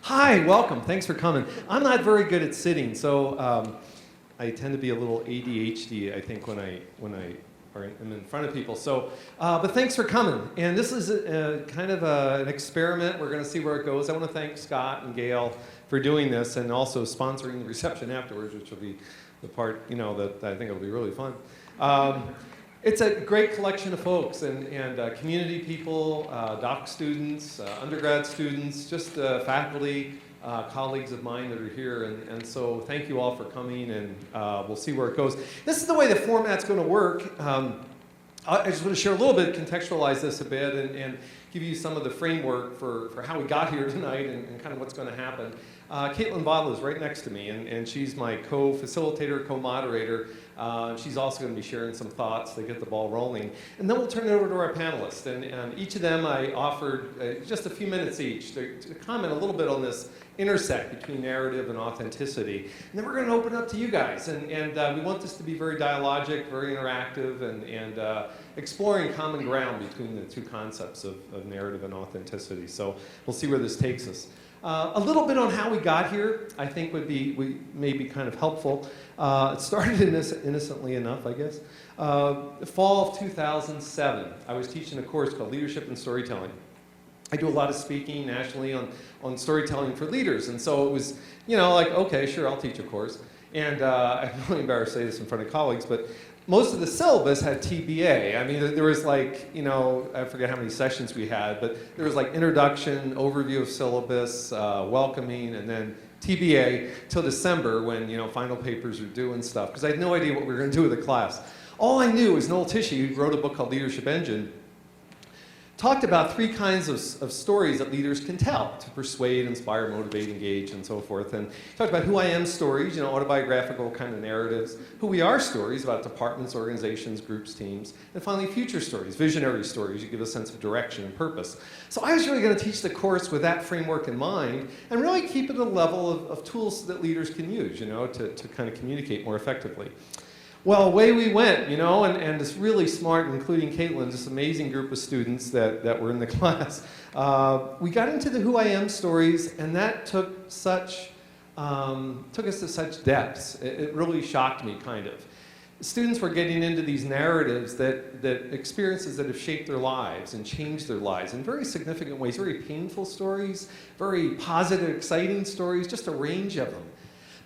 Hi, welcome. Thanks for coming. I'm not very good at sitting, so I tend to be a little ADHD, I think, when I'm in front of people. So, but thanks for coming. And this is kind of an experiment. We're going to see where it goes. I want to thank Scott and Gail for doing this and also sponsoring the reception afterwards, which will be the part, that I think will be really fun. It's a great collection of folks and community people, doc students, undergrad students, just faculty, colleagues of mine that are here. And so thank you all for coming, and we'll see where it goes. This is the way the format's going to work. I just want to share a little bit, contextualize this a bit, and give you some of the framework for how we got here tonight and kind of what's going to happen. Caitlin Bottle is right next to me, and she's my co-facilitator, co-moderator. She's also going to be sharing some thoughts to get the ball rolling. And then we'll turn it over to our panelists. And each of them I offered just a few minutes each to comment a little bit on this intersect between narrative and authenticity. And then we're going to open up to you guys. And we want this to be very dialogic, very interactive, and exploring common ground between the two concepts of narrative and authenticity. So we'll see where this takes us. A little bit on how we got here, I think may be kind of helpful. It started innocently enough, I guess. Fall of 2007, I was teaching a course called Leadership and Storytelling. I do a lot of speaking nationally on storytelling for leaders, and so it was, like, okay, sure, I'll teach a course. And I'm really embarrassed to say this in front of colleagues, but most of the syllabus had TBA. I mean, there was like, I forget how many sessions we had, but there was like introduction, overview of syllabus, welcoming, and then TBA till December when, final papers are due and stuff, because I had no idea what we were going to do with the class. All I knew was Noel Tishy, who wrote a book called Leadership Engine, talked about three kinds of stories that leaders can tell to persuade, inspire, motivate, engage, and so forth. And he talked about who I am stories, autobiographical kind of narratives, who we are stories about departments, organizations, groups, teams, and finally future stories, visionary stories. You give a sense of direction and purpose. So I was really going to teach the course with that framework in mind and really keep it at a level of tools that leaders can use, to kind of communicate more effectively. Well, away we went, and this really smart, including Caitlin, this amazing group of students that were in the class. We got into the who I am stories, and that took us to such depths. It really shocked me, kind of. Students were getting into these narratives that experiences that have shaped their lives and changed their lives in very significant ways, very painful stories, very positive, exciting stories, just a range of them.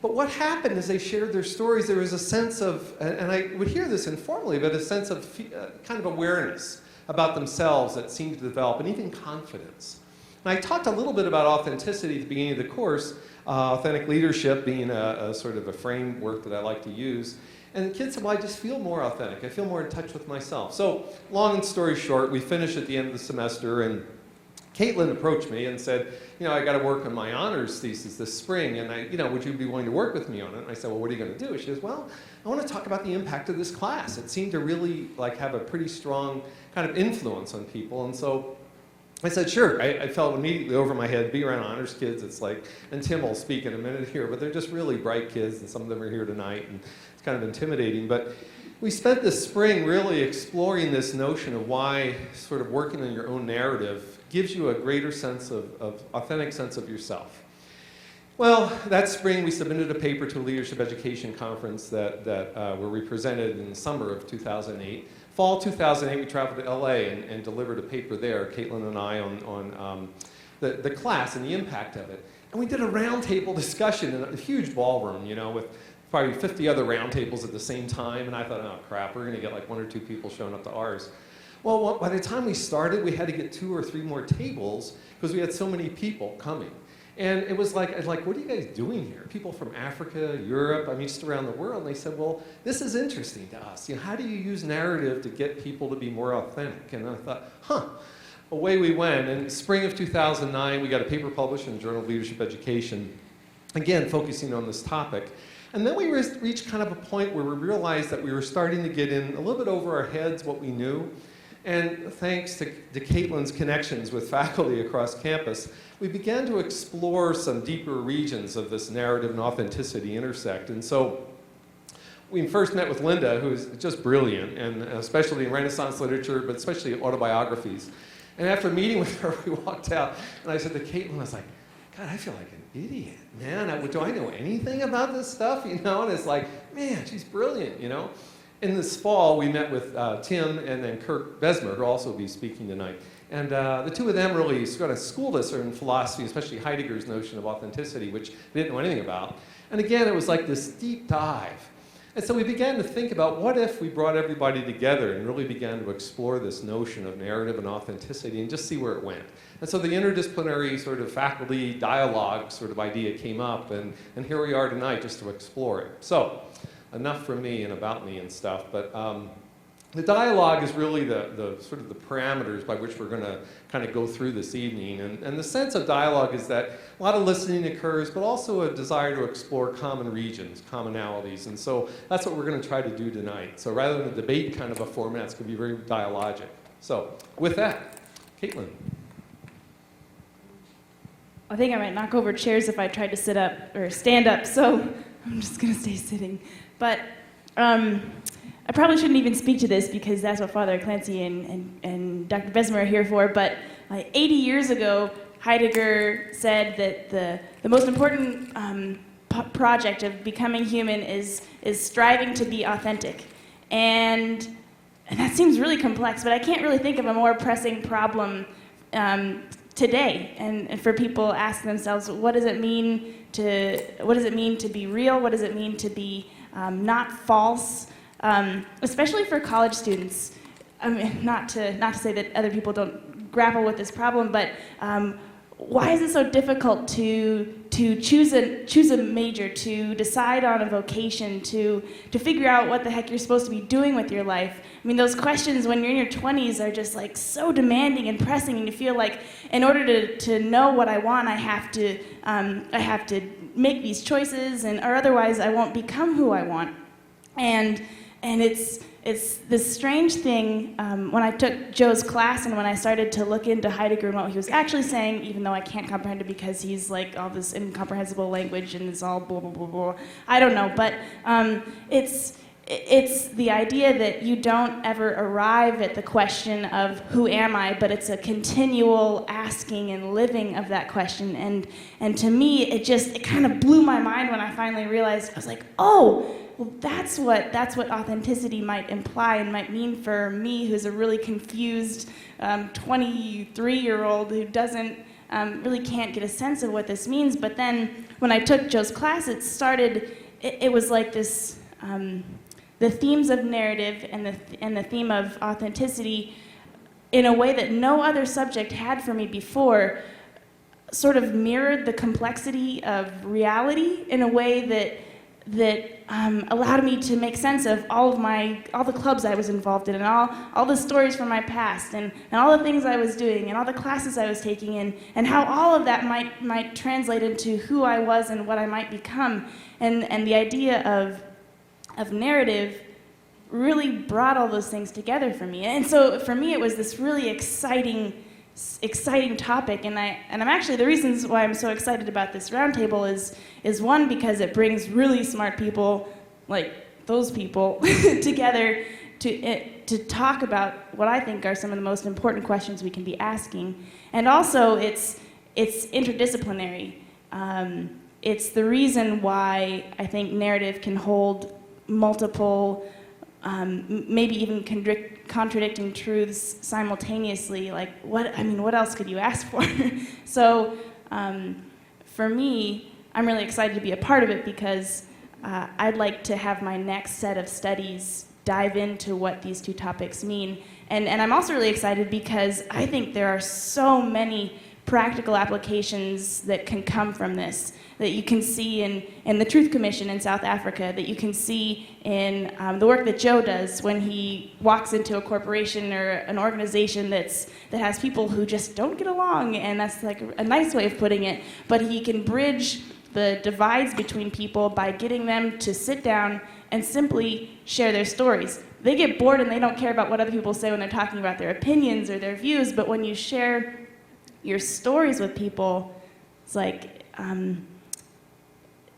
But what happened as they shared their stories, there was a sense of, and I would hear this informally, but a sense of kind of awareness about themselves that seemed to develop, and even confidence. And I talked a little bit about authenticity at the beginning of the course, authentic leadership being a sort of a framework that I like to use. And the kids said, well, I just feel more authentic. I feel more in touch with myself. So long story short, we finished at the end of the semester, and Caitlin approached me and said, I got to work on my honors thesis this spring, and would you be willing to work with me on it? And I said, well, what are you going to do? She goes, well, I want to talk about the impact of this class. It seemed to really have a pretty strong kind of influence on people, and so I said, sure. I felt immediately over my head, be around honors kids. It's like, and Tim will speak in a minute here, but they're just really bright kids, and some of them are here tonight, and it's kind of intimidating. But we spent this spring really exploring this notion of why sort of working on your own narrative gives you a greater sense of authentic sense of yourself. Well, that spring we submitted a paper to a leadership education conference where we presented in the summer of 2008. Fall 2008, we traveled to LA and delivered a paper there, Caitlin and I, on the class and the impact of it. And we did a roundtable discussion in a huge ballroom, with probably 50 other roundtables at the same time. And I thought, oh crap, we're going to get like 1 or 2 people showing up to ours. Well, by the time we started, we had to get 2 or 3 more tables because we had so many people coming. And it was like, what are you guys doing here? People from Africa, Europe, just around the world. And they said, well, this is interesting to us. How do you use narrative to get people to be more authentic? And I thought, away we went. And spring of 2009, we got a paper published in the Journal of Leadership Education, again, focusing on this topic. And then we reached kind of a point where we realized that we were starting to get in a little bit over our heads what we knew. And thanks to Caitlin's connections with faculty across campus, we began to explore some deeper regions of this narrative and authenticity intersect. And so we first met with Linda, who's just brilliant, and especially in Renaissance literature, but especially autobiographies. And after meeting with her, we walked out, and I said to Caitlin, I was like, God, I feel like an idiot, man. Do I know anything about this stuff, you know? And it's like, man, she's brilliant, you know? In this fall, we met with Tim and then Kirk Besmer, who will also be speaking tonight. And the two of them really sort of schooled us in philosophy, especially Heidegger's notion of authenticity, which we didn't know anything about. And again, it was like this deep dive. And so we began to think about what if we brought everybody together and really began to explore this notion of narrative and authenticity and just see where it went. And so the interdisciplinary sort of faculty dialogue sort of idea came up, and here we are tonight just to explore it. So enough from me and about me and stuff, but the dialogue is really the sort of the parameters by which we're going to kind of go through this evening. And the sense of dialogue is that a lot of listening occurs, but also a desire to explore common regions, commonalities. And so that's what we're going to try to do tonight. So rather than a debate kind of a format, it's going to be very dialogic. So with that, Caitlin. I think I might knock over chairs if I tried to sit up or stand up, so I'm just going to stay sitting. But I probably shouldn't even speak to this because that's what Father Clancy and Dr. Besmer are here for, but 80 years ago, Heidegger said that the most important project of becoming human is striving to be authentic. And that seems really complex, but I can't really think of a more pressing problem today. And for people asking themselves, what does it mean to be real? What does it mean to be not false? Especially for college students. I mean, not to say that other people don't grapple with this problem, but why is it so difficult to choose a major, to decide on a vocation, to figure out what the heck you're supposed to be doing with your life? I mean, those questions when you're in your 20s are just like so demanding and pressing, and you feel like in order to know what I want, I have to make these choices, or otherwise I won't become who I want. And it's this strange thing when I took Joe's class and when I started to look into Heidegger and what he was actually saying, even though I can't comprehend it because he's like all this incomprehensible language and it's all blah, blah, blah, blah. I don't know, but it's the idea that you don't ever arrive at the question of who am I, but it's a continual asking and living of that question. And to me, it kind of blew my mind when I finally realized, I was like, oh, well, that's what authenticity might imply and might mean for me, who's a really confused 23-year-old who doesn't really can't get a sense of what this means. But then when I took Joe's class, it was like this, the themes of narrative and the theme of authenticity in a way that no other subject had for me before sort of mirrored the complexity of reality in a way that allowed me to make sense of all the clubs I was involved in, and all the stories from my past, and all the things I was doing, and all the classes I was taking, and how all of that might translate into who I was and what I might become. And the idea of narrative really brought all those things together for me. And so for me, it was this really exciting topic, and I'm actually, the reasons why I'm so excited about this roundtable is one, because it brings really smart people like those people together to talk about what I think are some of the most important questions we can be asking, and also it's interdisciplinary. It's the reason why I think narrative can hold multiple, maybe even contradicting truths simultaneously. Like, what else could you ask for? So for me, I'm really excited to be a part of it because I'd like to have my next set of studies dive into what these two topics mean. And I'm also really excited because I think there are so many practical applications that can come from this, that you can see in the Truth Commission in South Africa, that you can see in the work that Joe does when he walks into a corporation or an organization that has people who just don't get along, and that's like a nice way of putting it, but he can bridge the divides between people by getting them to sit down and simply share their stories. They get bored and they don't care about what other people say when they're talking about their opinions or their views, but when you share your stories with people, it's like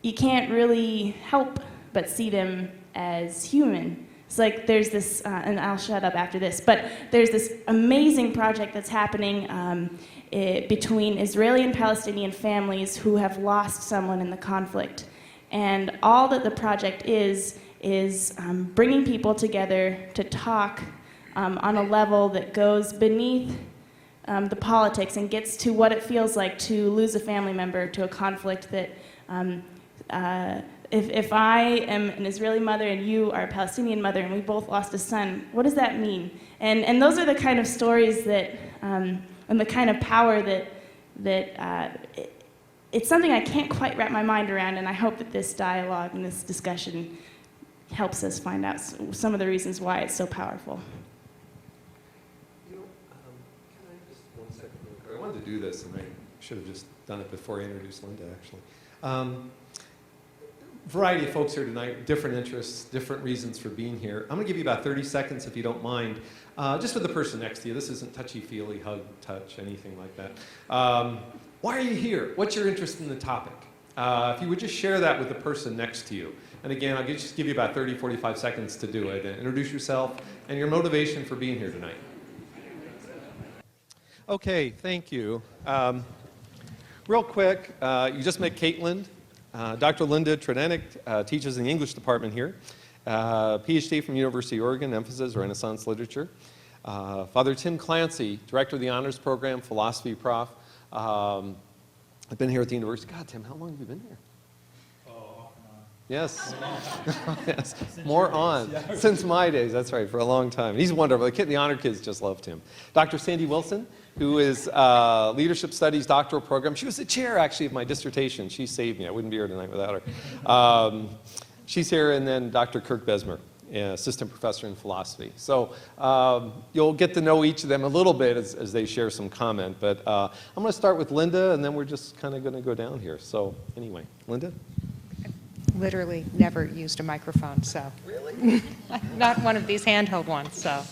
you can't really help but see them as human. It's like there's this, and I'll shut up after this, but there's this amazing project that's happening between Israeli and Palestinian families who have lost someone in the conflict. And all that the project is bringing people together to talk on a level that goes beneath the politics and gets to what it feels like to lose a family member to a conflict that if I am an Israeli mother and you are a Palestinian mother and we both lost a son, what does that mean? And those are the kind of stories that, and the kind of power that it's something I can't quite wrap my mind around, and I hope that this dialogue and this discussion helps us find out some of the reasons why it's so powerful. You know, can I just 1 second? I wanted to do this, and I should have just done it before I introduced Linda, actually. Variety of folks here tonight, different interests, different reasons for being here. I'm going to give you about 30 seconds, if you don't mind, just for the person next to you. This isn't touchy-feely, hug, touch, anything like that. Why are you here? What's your interest in the topic? If you would just share that with the person next to you. And again, I'll just give you about 30, 45 seconds to do it. And introduce yourself and your motivation for being here tonight. Okay, thank you. Real quick, you just met Caitlin. Dr. Linda Tredenik teaches in the English department here. PhD from University of Oregon, emphasis Renaissance literature. Father Tim Clancy, director of the honors program, philosophy prof. I've been here at the university. God, Tim, how long have you been here? Off and on. Yes. Yes. More on. Since my days, that's right, for a long time. He's wonderful. The honor kids just loved him. Dr. Sandy Wilson, who is Leadership Studies doctoral program. She was the chair, actually, of my dissertation. She saved me. I wouldn't be here tonight without her. She's here, and then Dr. Kirk Besmer, assistant professor in philosophy. So you'll get to know each of them a little bit as they share some comment. But I'm going to start with Linda, and then we're just kind of going to go down here. So anyway, Linda? Literally never used a microphone, so. Really? Not one of these handheld ones, so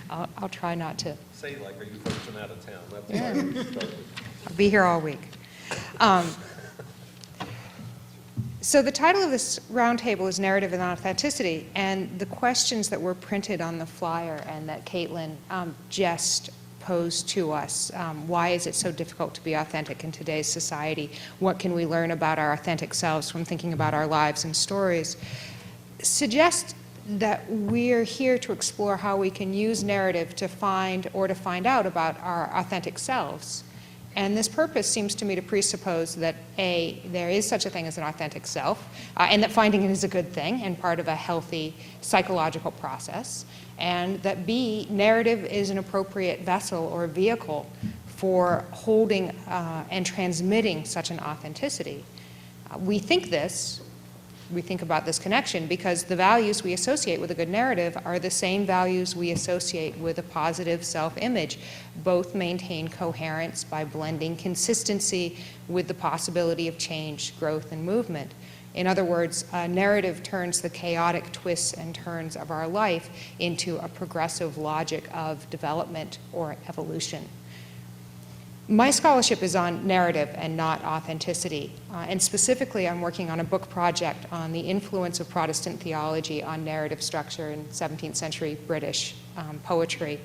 I'll try not to. Say like, are you folks from out of town? That's I'll be here all week. So the title of this roundtable is Narrative and Authenticity, and the questions that were printed on the flyer and that Caitlin just posed to us, why is it so difficult to be authentic in today's society? What can we learn about our authentic selves from thinking about our lives and stories? Suggest that we're here to explore how we can use narrative to find or to find out about our authentic selves. And this purpose seems to me to presuppose that A, there is such a thing as an authentic self, and that finding it is a good thing and part of a healthy psychological process, and that B, narrative is an appropriate vessel or vehicle for holding and transmitting such an authenticity. We think about this connection because the values we associate with a good narrative are the same values we associate with a positive self-image. Both maintain coherence by blending consistency with the possibility of change, growth, and movement. In other words, a narrative turns the chaotic twists and turns of our life into a progressive logic of development or evolution. My scholarship is on narrative and not authenticity, and specifically I'm working on a book project on the influence of Protestant theology on narrative structure in 17th century British poetry.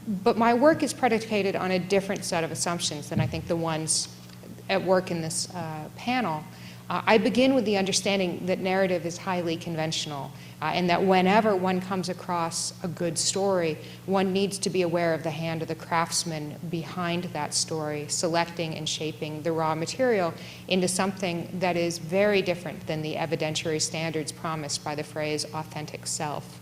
But my work is predicated on a different set of assumptions than I think the ones at work in this panel. I begin with the understanding that narrative is highly conventional, and that whenever one comes across a good story, one needs to be aware of the hand of the craftsman behind that story, selecting and shaping the raw material into something that is very different than the evidentiary standards promised by the phrase authentic self.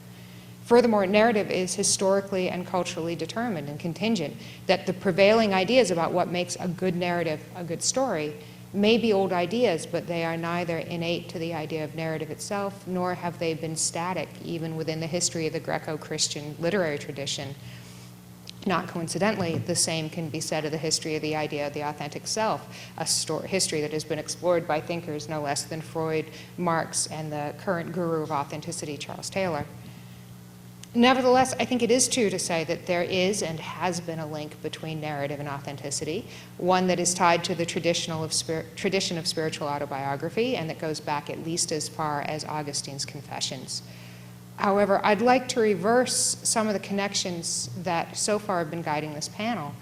Furthermore, narrative is historically and culturally determined and contingent, that the prevailing ideas about what makes a good narrative a good story may be old ideas, but they are neither innate to the idea of narrative itself, nor have they been static even within the history of the Greco-Christian literary tradition. Not coincidentally, the same can be said of the history of the idea of the authentic self, a history that has been explored by thinkers no less than Freud, Marx, and the current guru of authenticity, Charles Taylor. Nevertheless, I think it is true to say that there is and has been a link between narrative and authenticity, one that is tied to the tradition of spiritual autobiography and that goes back at least as far as Augustine's Confessions. However, I'd like to reverse some of the connections that so far have been guiding this panel.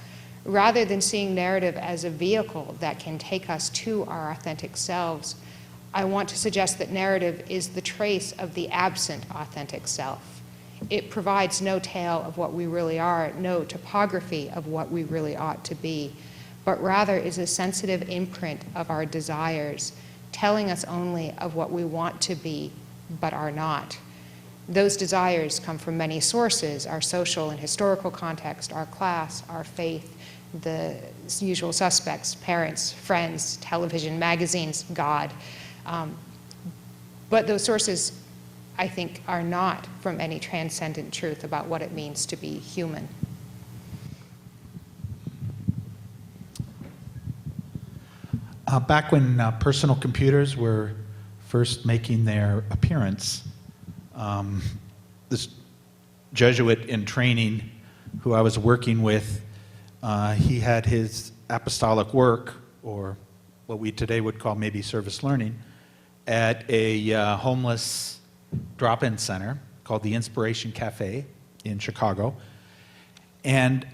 Rather than seeing narrative as a vehicle that can take us to our authentic selves, I want to suggest that narrative is the trace of the absent authentic self. It provides no tale of what we really are, no topography of what we really ought to be, but rather is a sensitive imprint of our desires, telling us only of what we want to be, but are not. Those desires come from many sources: our social and historical context, our class, our faith, the usual suspects, parents, friends, television, magazines, God. But those sources, I think, are not from any transcendent truth about what it means to be human. Back when personal computers were first making their appearance, this Jesuit in training who I was working with, he had his apostolic work, or what we today would call maybe service learning, at a homeless drop-in center called the Inspiration Cafe in Chicago. And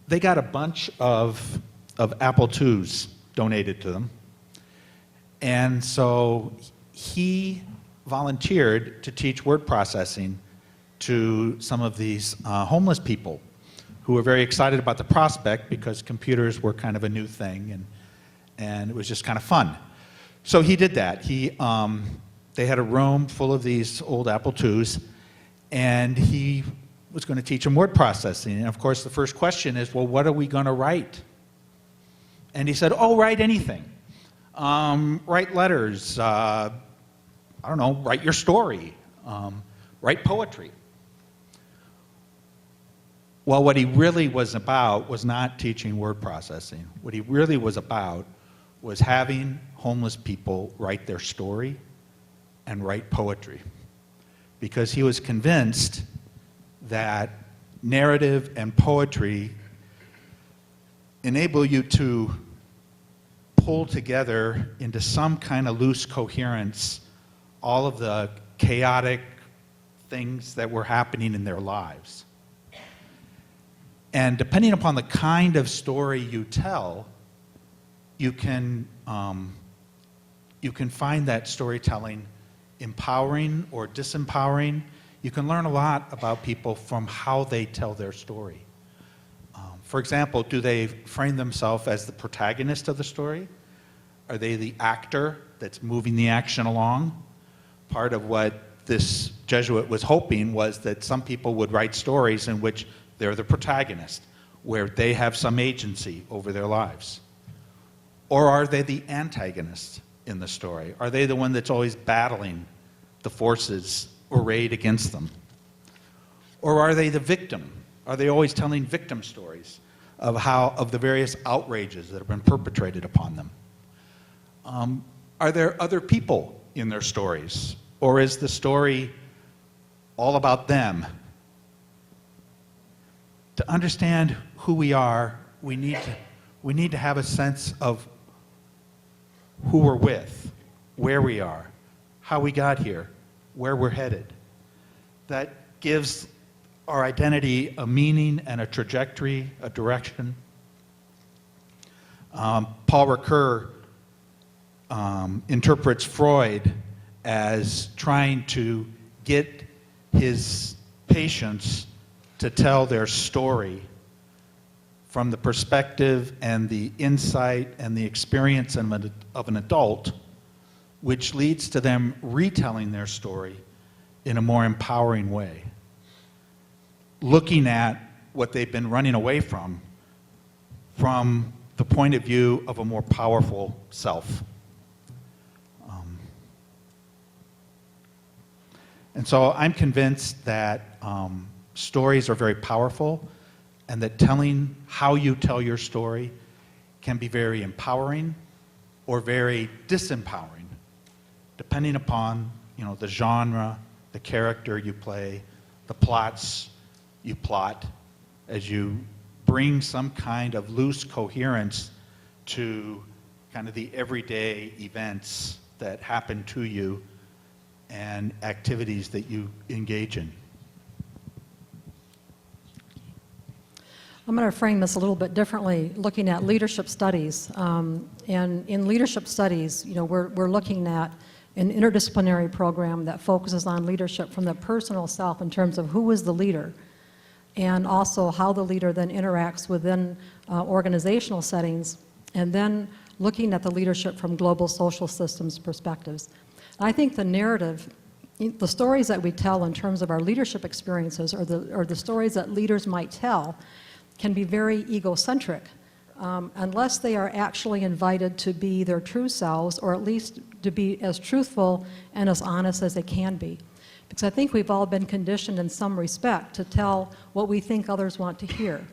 they got a bunch of Apple IIs donated to them. And so he volunteered to teach word processing to some of these homeless people who were very excited about the prospect because computers were kind of a new thing, and it was just kind of fun. So he did that. They had a room full of these old Apple IIs, and he was going to teach them word processing. And of course, the first question is, well, what are we going to write? And he said, oh, write anything. Write letters. I don't know, write your story. Write poetry. Well, what he really was about was not teaching word processing. What he really was about was having homeless people write their story and write poetry. Because he was convinced that narrative and poetry enable you to pull together into some kind of loose coherence all of the chaotic things that were happening in their lives. And depending upon the kind of story you tell, you can find that storytelling empowering or disempowering. You can learn a lot about people from how they tell their story. For example, do they frame themselves as the protagonist of the story? Are they the actor that's moving the action along? Part of what this Jesuit was hoping was that some people would write stories in which they're the protagonist, where they have some agency over their lives. Or are they the antagonist in the story? Are they the one that's always battling the forces arrayed against them? Or are they the victim? Are they always telling victim stories of the various outrages that have been perpetrated upon them? Are there other people in their stories? Or is the story all about them? To understand who we are, we need to have a sense of who we're with, where we are, how we got here, where we're headed. That gives our identity a meaning and a trajectory, a direction. Paul Ricoeur interprets Freud as trying to get his patients to tell their story from the perspective and the insight and the experience of an adult, which leads to them retelling their story in a more empowering way, looking at what they've been running away from the point of view of a more powerful self. And so I'm convinced that stories are very powerful, and that telling how you tell your story can be very empowering or very disempowering, depending upon the genre, the character you play, the plots you plot, as you bring some kind of loose coherence to kind of the everyday events that happen to you and activities that you engage in? I'm going to frame this a little bit differently, looking at leadership studies. And in leadership studies, we're looking at an interdisciplinary program that focuses on leadership from the personal self in terms of who is the leader, and also how the leader then interacts within organizational settings, and then looking at the leadership from global social systems perspectives. I think the narrative, the stories that we tell in terms of our leadership experiences, or the stories that leaders might tell, can be very egocentric unless they are actually invited to be their true selves, or at least to be as truthful and as honest as they can be. Because I think we've all been conditioned in some respect to tell what we think others want to hear.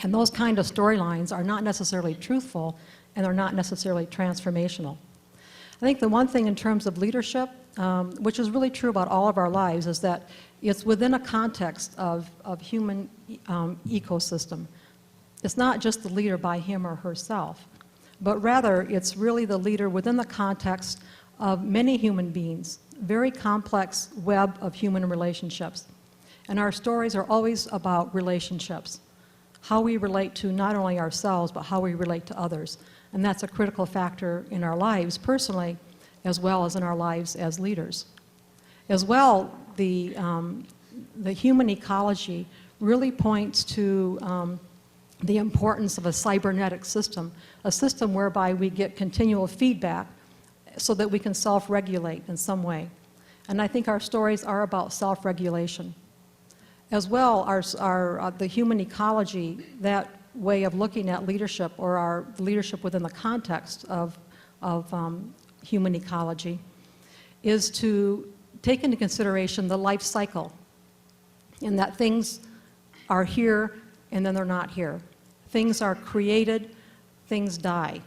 And those kind of storylines are not necessarily truthful, and they're not necessarily transformational. I think the one thing in terms of leadership, which is really true about all of our lives, is that it's within a context of human ecosystem. It's not just the leader by him or herself, but rather it's really the leader within the context of many human beings, very complex web of human relationships. And our stories are always about relationships, how we relate to not only ourselves, but how we relate to others. And that's a critical factor in our lives personally, as well as in our lives as leaders. As well, the human ecology really points to the importance of a cybernetic system, a system whereby we get continual feedback so that we can self-regulate in some way. And I think our stories are about self-regulation. As well, the human ecology, that way of looking at leadership, or our leadership within the context of human ecology, is to take into consideration the life cycle, in that things are here and then they're not here. Things are created, things die.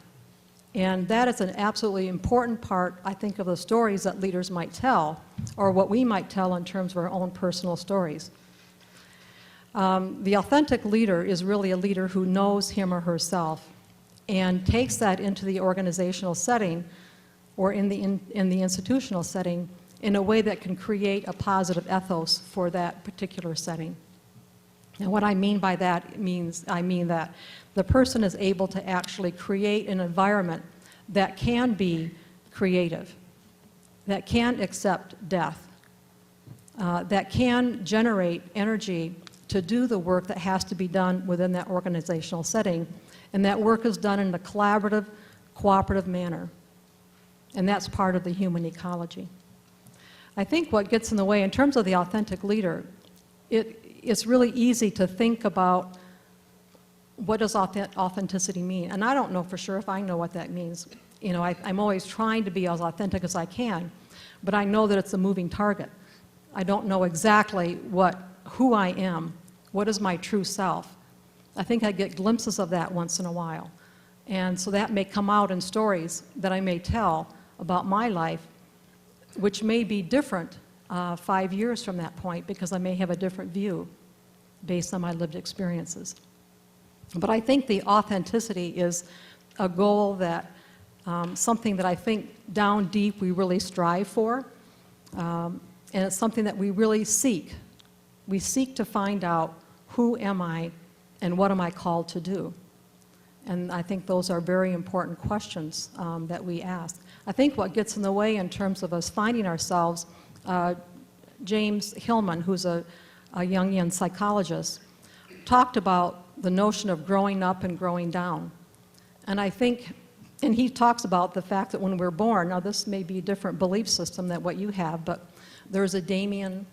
And that is an absolutely important part, I think, of the stories that leaders might tell, or what we might tell in terms of our own personal stories. The authentic leader is really a leader who knows him or herself and takes that into the organizational setting, or in the institutional setting, in a way that can create a positive ethos for that particular setting. And what I mean by that I mean that the person is able to actually create an environment that can be creative, that can accept death, that can generate energy to do the work that has to be done within that organizational setting. And that work is done in a collaborative, cooperative manner. And that's part of the human ecology. I think what gets in the way in terms of the authentic leader, it's really easy to think about what does authenticity mean. And I don't know for sure if I know what that means. I'm always trying to be as authentic as I can, but I know that it's a moving target. I don't know exactly who I am, what is my true self. I think I get glimpses of that once in a while. And so that may come out in stories that I may tell about my life, which may be different 5 years from that point, because I may have a different view based on my lived experiences. But I think the authenticity is a goal that, something that I think down deep we really strive for, and it's something that we really seek. We seek to find out, who am I and what am I called to do? And I think those are very important questions that we ask. I think what gets in the way in terms of us finding ourselves, James Hillman, who's a Jungian psychologist, talked about the notion of growing up and growing down. And I think, and he talks about the fact that when we're born, now this may be a different belief system than what you have, but there's a daemon,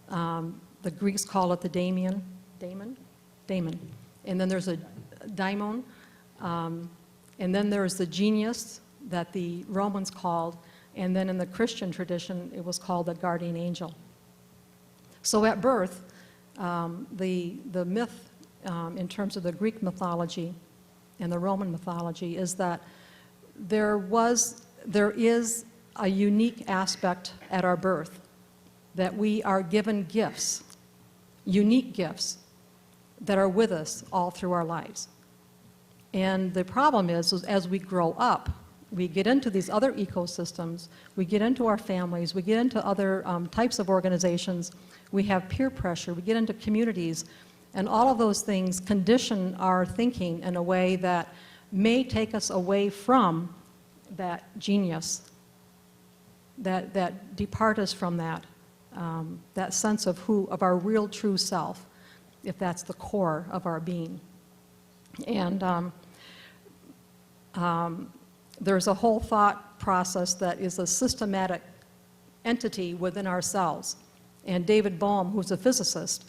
the Greeks call it the daemon, and then there's a daimon, and then there's the genius that the Romans called, and then in the Christian tradition it was called the guardian angel. So at birth, the myth in terms of the Greek mythology and the Roman mythology is that there is a unique aspect at our birth, that we are given gifts, unique gifts, that are with us all through our lives. And the problem is as we grow up, we get into these other ecosystems, we get into our families, we get into other types of organizations, we have peer pressure, we get into communities, and all of those things condition our thinking in a way that may take us away from that genius, that depart us from that sense of our real true self, if that's the core of our being. And there's a whole thought process that is a systematic entity within ourselves. And David Bohm, who's a physicist,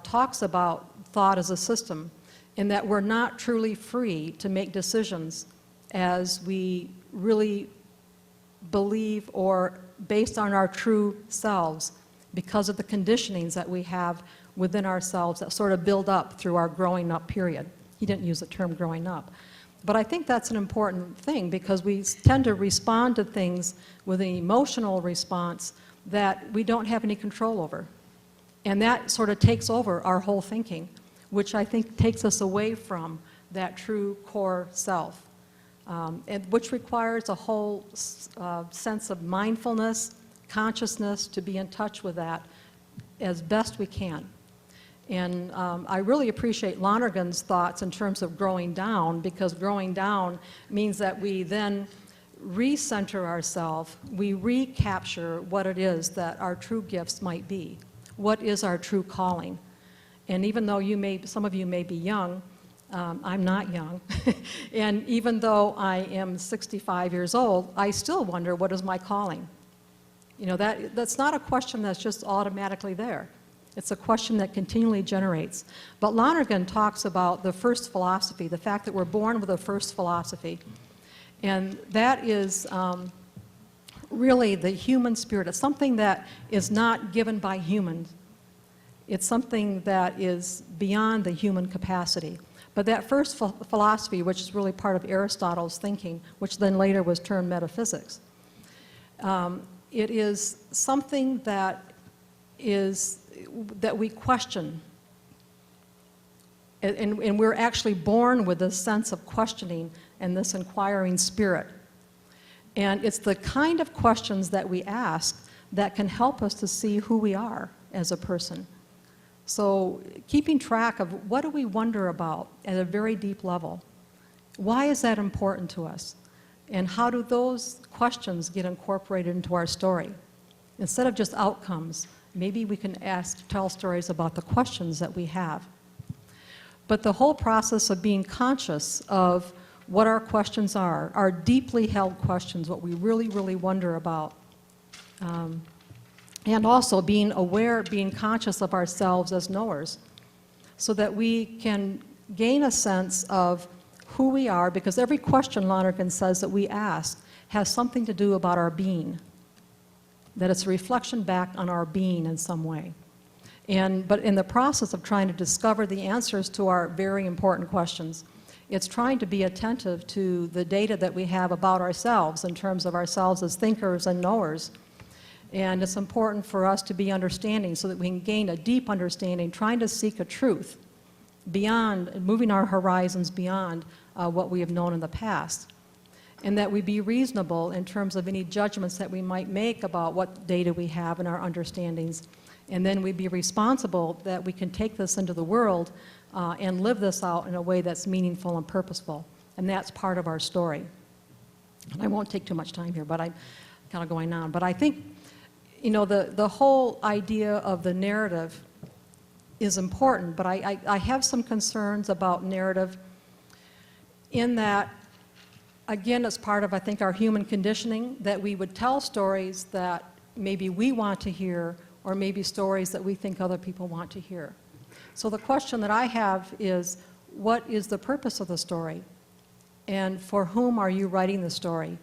talks about thought as a system, in that we're not truly free to make decisions as we really believe or based on our true selves because of the conditionings that we have within ourselves that sort of build up through our growing up period. He didn't use the term growing up. But I think that's an important thing because we tend to respond to things with an emotional response that we don't have any control over. And that sort of takes over our whole thinking, which I think takes us away from that true core self, and which requires a whole sense of mindfulness, consciousness to be in touch with that as best we can. And I really appreciate Lonergan's thoughts in terms of growing down, because growing down means that we then recenter ourselves, we recapture what it is that our true gifts might be. What is our true calling? And even though some of you may be young, I'm not young, and even though I am 65 years old, I still wonder, what is my calling? You know, that's not a question that's just automatically there. It's a question that continually generates. But Lonergan talks about the first philosophy, the fact that we're born with a first philosophy. And that is really the human spirit. It's something that is not given by humans. It's something that is beyond the human capacity. But that first philosophy, which is really part of Aristotle's thinking, which then later was termed metaphysics, it is something that we question. And we're actually born with this sense of questioning and this inquiring spirit. And it's the kind of questions that we ask that can help us to see who we are as a person. So keeping track of what do we wonder about at a very deep level? Why is that important to us? And how do those questions get incorporated into our story? Instead of just outcomes, maybe we can tell stories about the questions that we have. But the whole process of being conscious of what our questions are, our deeply held questions, what we really, really wonder about, and also being aware, being conscious of ourselves as knowers, so that we can gain a sense of who we are, because every question, Lonergan says, that we ask has something to do about our being, that it's a reflection back on our being in some way. But in the process of trying to discover the answers to our very important questions, it's trying to be attentive to the data that we have about ourselves in terms of ourselves as thinkers and knowers. And it's important for us to be understanding so that we can gain a deep understanding, trying to seek a truth beyond, moving our horizons beyond what we have known in the past. And that we be reasonable in terms of any judgments that we might make about what data we have and our understandings. And then we be responsible that we can take this into the world and live this out in a way that's meaningful and purposeful. And that's part of our story. And I won't take too much time here, but I'm kind of going on. But I think, you know, the whole idea of the narrative is important, but I have some concerns about narrative in that, again, it's part of, I think, our human conditioning, that we would tell stories that maybe we want to hear, or maybe stories that we think other people want to hear. So the question that I have is, what is the purpose of the story? And for whom are you writing the story?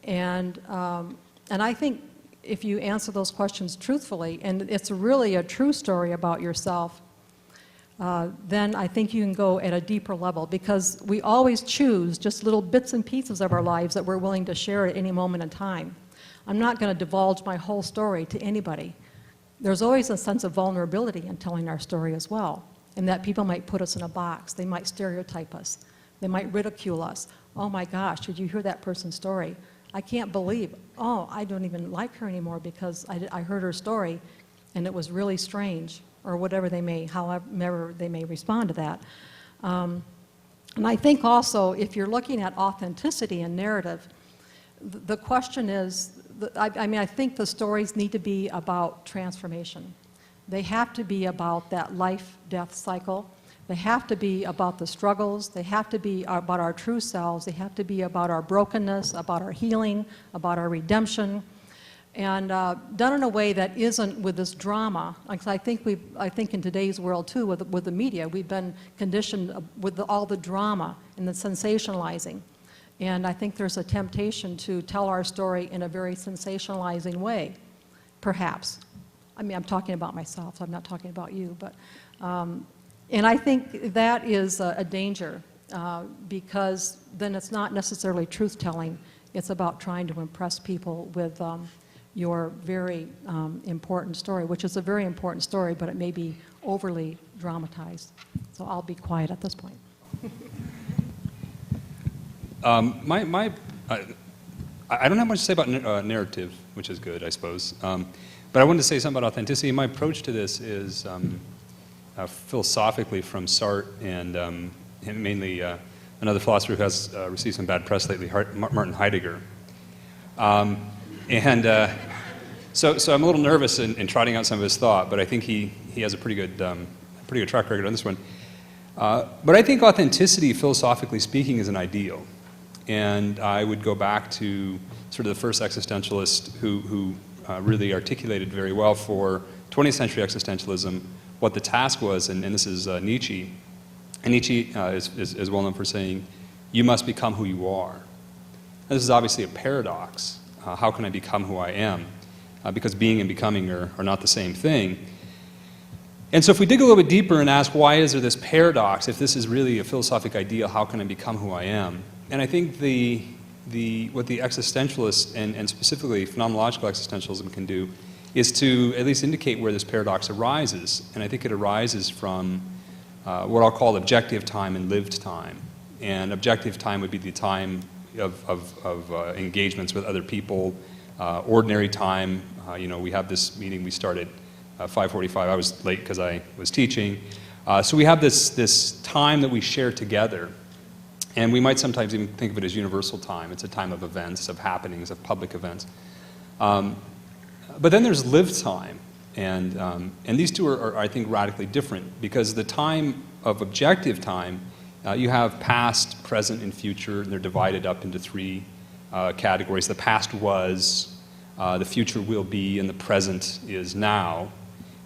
And I think if you answer those questions truthfully, and it's really a true story about yourself, then I think you can go at a deeper level, because we always choose just little bits and pieces of our lives that we're willing to share at any moment in time. I'm not going to divulge my whole story to anybody. There's always a sense of vulnerability in telling our story as well, and that people might put us in a box. They might stereotype us. They might ridicule us, oh my gosh, did you hear that person's story? I can't believe, oh, I don't even like her anymore because I heard her story and it was really strange, or whatever however they may respond to that. And I think also, if you're looking at authenticity and narrative, the question is, I think the stories need to be about transformation. They have to be about that life-death cycle. They have to be about the struggles. They have to be about our true selves. They have to be about our brokenness, about our healing, about our redemption, and done in a way that isn't with this drama. Like I think in today's world too, with the media, we've been conditioned with all the drama and the sensationalizing. And I think there's a temptation to tell our story in a very sensationalizing way, perhaps. I mean, I'm talking about myself, so I'm not talking about you. But, and I think that is a danger, because then it's not necessarily truth-telling. It's about trying to impress people with your very important story, which is a very important story, but it may be overly dramatized. So I'll be quiet at this point. I don't have much to say about narrative, which is good, I suppose. But I wanted to say something about authenticity. My approach to this is philosophically from Sartre and mainly another philosopher who has received some bad press lately, Martin Heidegger. So I'm a little nervous in trotting out some of his thought, but I think he has a pretty good track record on this one. But I think authenticity, philosophically speaking, is an ideal. And I would go back to sort of the first existentialist who really articulated very well for 20th century existentialism what the task was, and this is Nietzsche. And Nietzsche is well known for saying, you must become who you are. Now, this is obviously a paradox. How can I become who I am? Because being and becoming are not the same thing. And so if we dig a little bit deeper and ask, why is there this paradox? If this is really a philosophic ideal, how can I become who I am? And I think what the existentialists, and specifically phenomenological existentialism, can do is to at least indicate where this paradox arises. And I think it arises from what I'll call objective time and lived time. And objective time would be the time of engagements with other people. Ordinary time, we have this meeting we started 5:45. I was late because I was teaching. So we have this time that we share together. And we might sometimes even think of it as universal time. It's a time of events, of happenings, of public events. But then there's lived time. And these two are, I think, radically different, because the time of objective time, you have past, present, and future, and they're divided up into three categories. The past was, the future will be, and the present is now.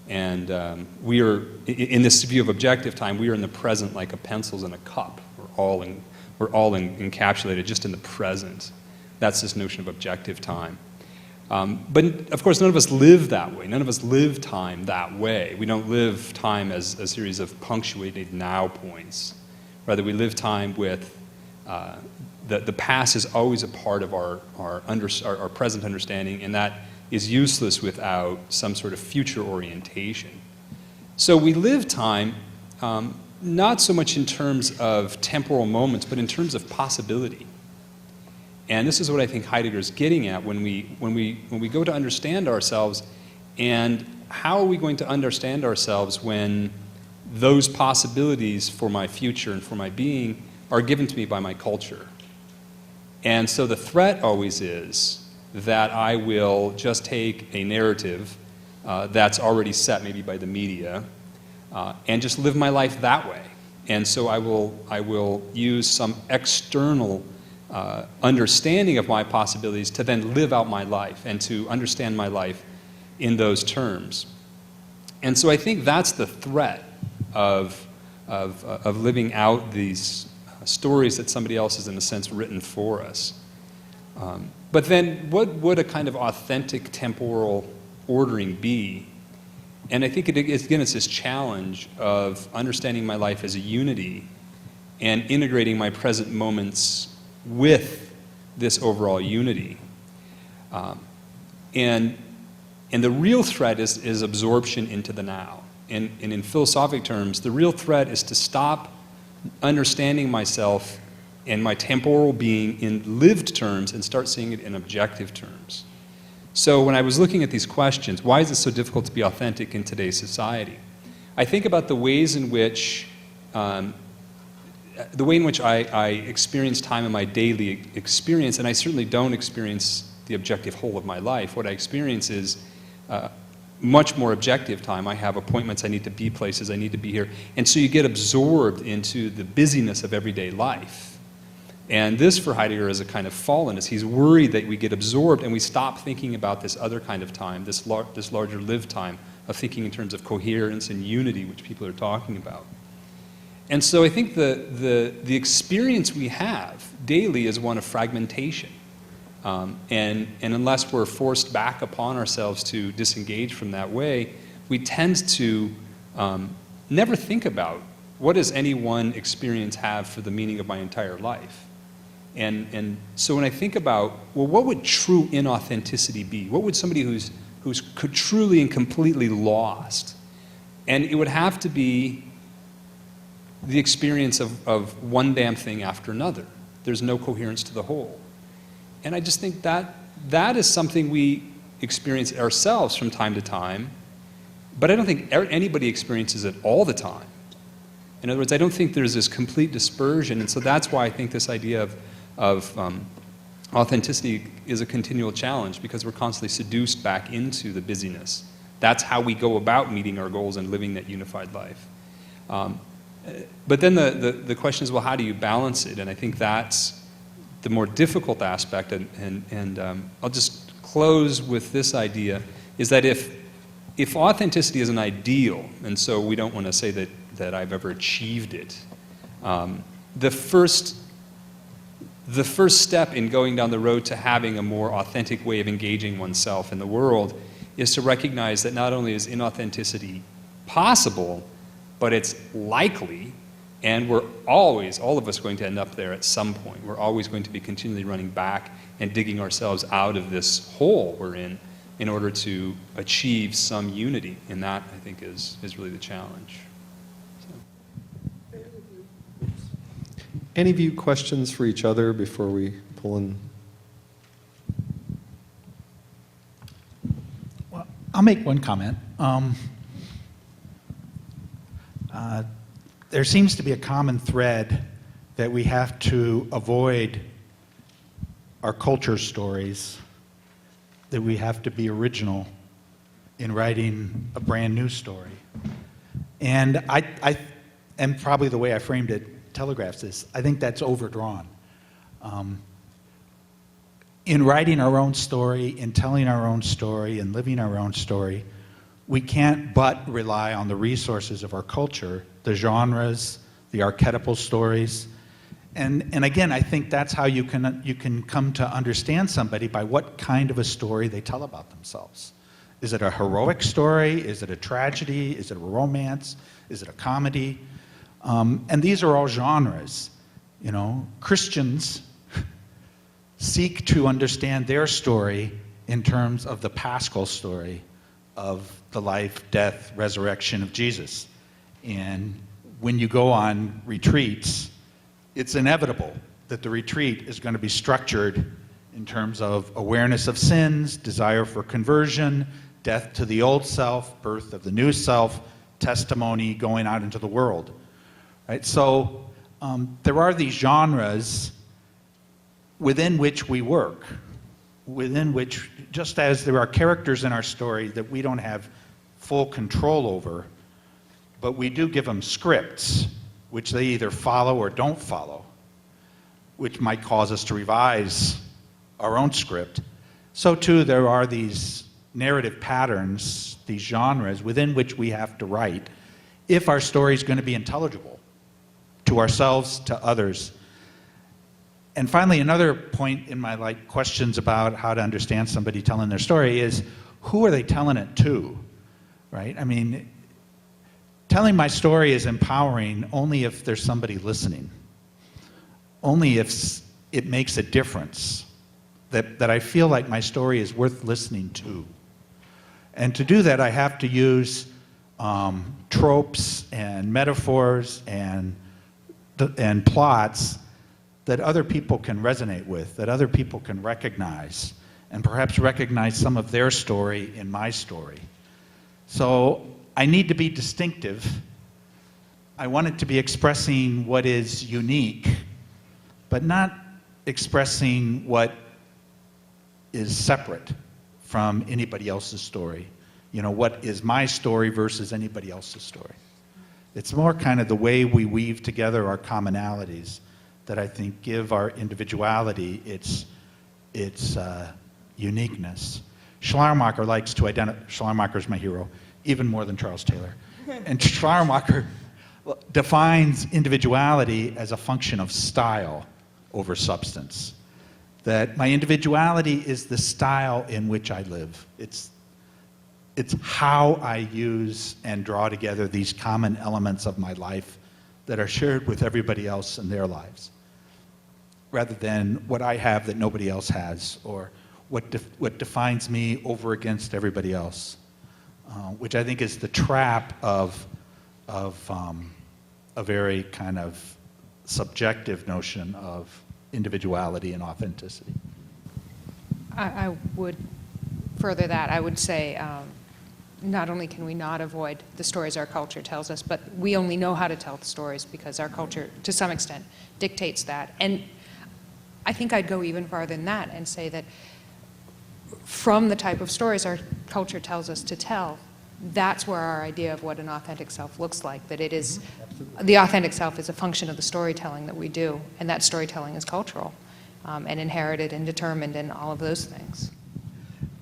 And we are, in this view of objective time, we are in the present like a pencils in a cup. We're all encapsulated just in the present. That's this notion of objective time. But of course, none of us live that way. None of us live time that way. We don't live time as a series of punctuated now points. Rather, we live time with the past is always a part of our present understanding, and that is useless without some sort of future orientation. So we live time not so much in terms of temporal moments, but in terms of possibility. And this is what I think Heidegger is getting at when we go to understand ourselves. And how are we going to understand ourselves when those possibilities for my future and for my being are given to me by my culture? And so the threat always is that I will just take a narrative that's already set maybe by the media and just live my life that way. And so I will use some external understanding of my possibilities to then live out my life and to understand my life in those terms. And so I think that's the threat of living out these stories that somebody else has, in a sense, written for us. But then what would a kind of authentic temporal ordering be? And I think, again, it's this challenge of understanding my life as a unity and integrating my present moments with this overall unity. And the real threat is absorption into the now. And in philosophic terms, the real threat is to stop understanding myself and my temporal being in lived terms and start seeing it in objective terms. So when I was looking at these questions, why is it so difficult to be authentic in today's society? I think about the ways in which I experience time in my daily experience, and I certainly don't experience the objective whole of my life. What I experience is much more objective time. I have appointments, I need to be places, I need to be here. And so you get absorbed into the busyness of everyday life. And this, for Heidegger, is a kind of fallenness. He's worried that we get absorbed and we stop thinking about this other kind of time, this larger lived time of thinking in terms of coherence and unity, which people are talking about. And so I think the experience we have daily is one of fragmentation. And unless we're forced back upon ourselves to disengage from that way, we tend to never think about what does any one experience have for the meaning of my entire life. And so when I think about, well, what would true inauthenticity be? What would somebody who's truly and completely lost? And it would have to be the experience of one damn thing after another. There's no coherence to the whole. And I just think that is something we experience ourselves from time to time, but I don't think anybody experiences it all the time. In other words, I don't think there's this complete dispersion, and so that's why I think this idea of authenticity is a continual challenge, because we're constantly seduced back into the busyness. That's how we go about meeting our goals and living that unified life. But then the question is, well, how do you balance it? And I think that's the more difficult aspect, and I'll just close with this idea, is that if authenticity is an ideal, and so we don't want to say that I've ever achieved it, the first step in going down the road to having a more authentic way of engaging oneself in the world is to recognize that not only is inauthenticity possible, but it's likely, and we're always, all of us, going to end up there at some point. We're always going to be continually running back and digging ourselves out of this hole we're in order to achieve some unity. And that, I think, is really the challenge. So. Any of you questions for each other before we pull in? Well, I'll make one comment. There seems to be a common thread that we have to avoid our culture stories, that we have to be original in writing a brand new story. And and probably the way I framed it telegraphs this, I think that's overdrawn. In writing our own story, in telling our own story, and living our own story, we can't but rely on the resources of our culture, the genres, the archetypal stories. And again, I think that's how you can come to understand somebody, by what kind of a story they tell about themselves. Is it a heroic story? Is it a tragedy? Is it a romance? Is it a comedy? And these are all genres. You know, Christians seek to understand their story in terms of the Paschal story of the life, death, resurrection of Jesus. And when you go on retreats, it's inevitable that the retreat is going to be structured in terms of awareness of sins, desire for conversion, death to the old self, birth of the new self, testimony, going out into the world. Right? So there are these genres within which we work, within which, just as there are characters in our story that we don't have full control over, but we do give them scripts, which they either follow or don't follow, which might cause us to revise our own script. So too, there are these narrative patterns, these genres within which we have to write if our story is going to be intelligible to ourselves, to others. And finally, another point in my questions about how to understand somebody telling their story is, who are they telling it to, right? I mean, telling my story is empowering only if there's somebody listening, only if it makes a difference, that I feel like my story is worth listening to. And to do that, I have to use tropes and metaphors and plots that other people can resonate with, that other people can recognize, and perhaps recognize some of their story in my story. So I need to be distinctive. I want it to be expressing what is unique, but not expressing what is separate from anybody else's story. You know, what is my story versus anybody else's story. It's more kind of the way we weave together our commonalities that I think give our individuality its uniqueness. Schleiermacher likes to identify, Schleiermacher's my hero, even more than Charles Taylor. And Schleiermacher defines individuality as a function of style over substance. That my individuality is the style in which I live. It's how I use and draw together these common elements of my life that are shared with everybody else in their lives, rather than what I have that nobody else has, or what defines me over against everybody else, which I think is the trap of a very kind of subjective notion of individuality and authenticity. I would further that. I would say not only can we not avoid the stories our culture tells us, but we only know how to tell the stories because our culture, to some extent, dictates that. And I think I'd go even farther than that and say that from the type of stories our culture tells us to tell, that's where our idea of what an authentic self looks like, that it is, the authentic self is a function of the storytelling that we do, and that storytelling is cultural and inherited and determined and all of those things.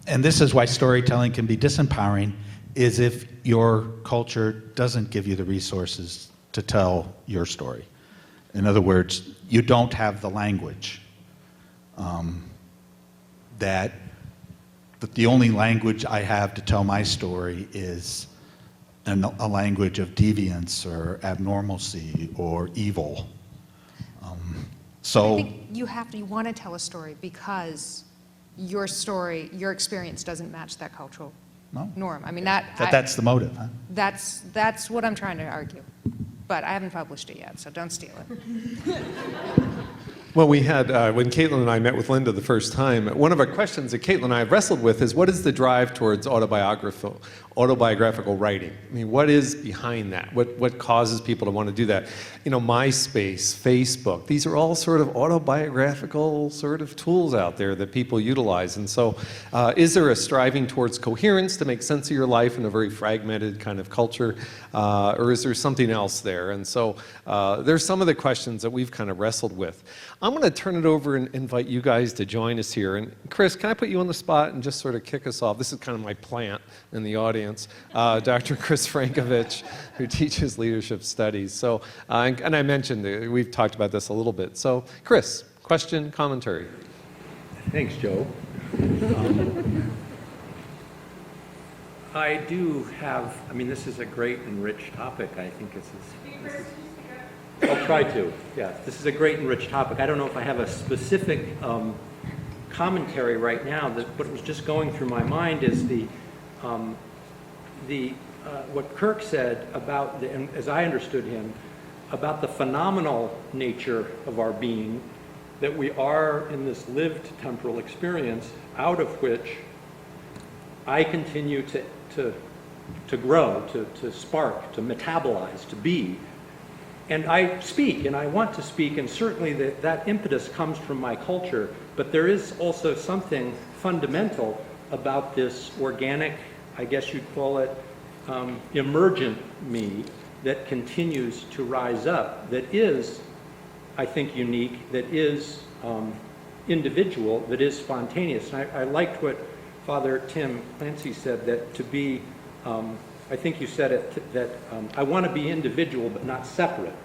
And this is why storytelling can be disempowering, is if your culture doesn't give you the resources to tell your story. In other words, you don't have the language. That the only language I have to tell my story is a language of deviance or abnormalcy or evil. I think you want to tell a story because your story, your experience doesn't match that cultural norm. I mean, that's the motive, huh? That's what I'm trying to argue. But I haven't published it yet, so don't steal it. Well, we had, when Caitlin and I met with Linda the first time, one of our questions that Caitlin and I have wrestled with is, what is the drive towards autobiographical writing? I mean, what is behind that? What causes people to want to do that? You know, MySpace, Facebook, these are all sort of autobiographical sort of tools out there that people utilize. And so is there a striving towards coherence to make sense of your life in a very fragmented kind of culture? Or is there something else there? And so there's some of the questions that we've kind of wrestled with. I'm going to turn it over and invite you guys to join us here. And Chris, can I put you on the spot and just sort of kick us off? This is kind of my plant in the audience. Dr. Chris Frankovich, who teaches leadership studies. So, and I mentioned, we've talked about this a little bit. So, Chris, question, commentary. Thanks, Joe. I do have, I mean, this is a great and rich topic. I think this is I'll try to. Yeah, this is a great and rich topic. I don't know if I have a specific commentary right now. What was just going through my mind is what Kirk said about, and as I understood him, about the phenomenal nature of our being, that we are in this lived temporal experience, out of which I continue to grow, to spark, to metabolize, to be. And I speak, and I want to speak, and certainly that impetus comes from my culture, but there is also something fundamental about this organic, I guess you'd call it, emergent me that continues to rise up, that is, I think, unique, that is individual, that is spontaneous. And I liked what Father Tim Clancy said, that to be, I think you said it, that I want to be individual but not separate,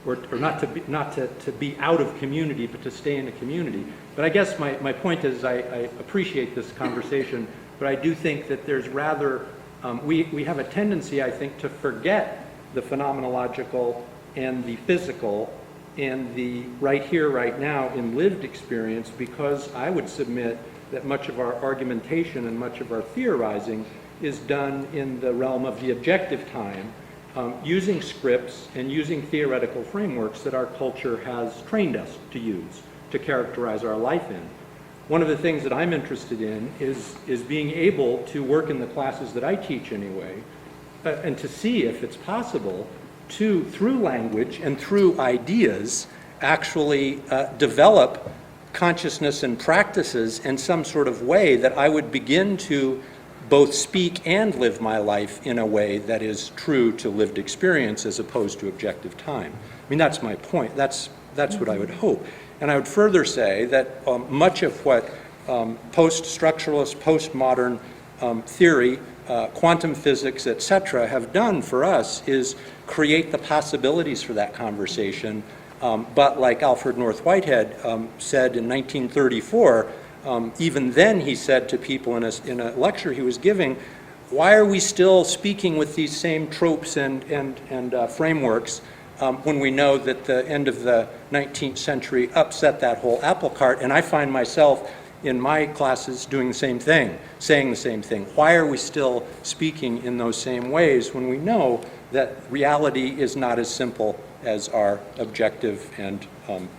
or not to be out of community but to stay in a community. But I guess my point is I appreciate this conversation, but I do think that there's rather, we have a tendency, I think, to forget the phenomenological and the physical and the right here, right now in lived experience, because I would submit that much of our argumentation and much of our theorizing is done in the realm of the objective time, using scripts and using theoretical frameworks that our culture has trained us to use to characterize our life in. One of the things that I'm interested in is being able to work in the classes that I teach anyway, and to see if it's possible to, through language and through ideas, actually develop consciousness and practices in some sort of way that I would begin to both speak and live my life in a way that is true to lived experience as opposed to objective time. I mean, that's my point. That's what I would hope. And I would further say that much of what post-structuralist, postmodern theory, quantum physics, etc., have done for us is create the possibilities for that conversation. But like Alfred North Whitehead said in 1934, even then he said to people in a lecture he was giving, why are we still speaking with these same tropes and frameworks when we know that the end of the 19th century upset that whole apple cart? And I find myself in my classes doing the same thing, saying the same thing. Why are we still speaking in those same ways when we know that reality is not as simple as our objective and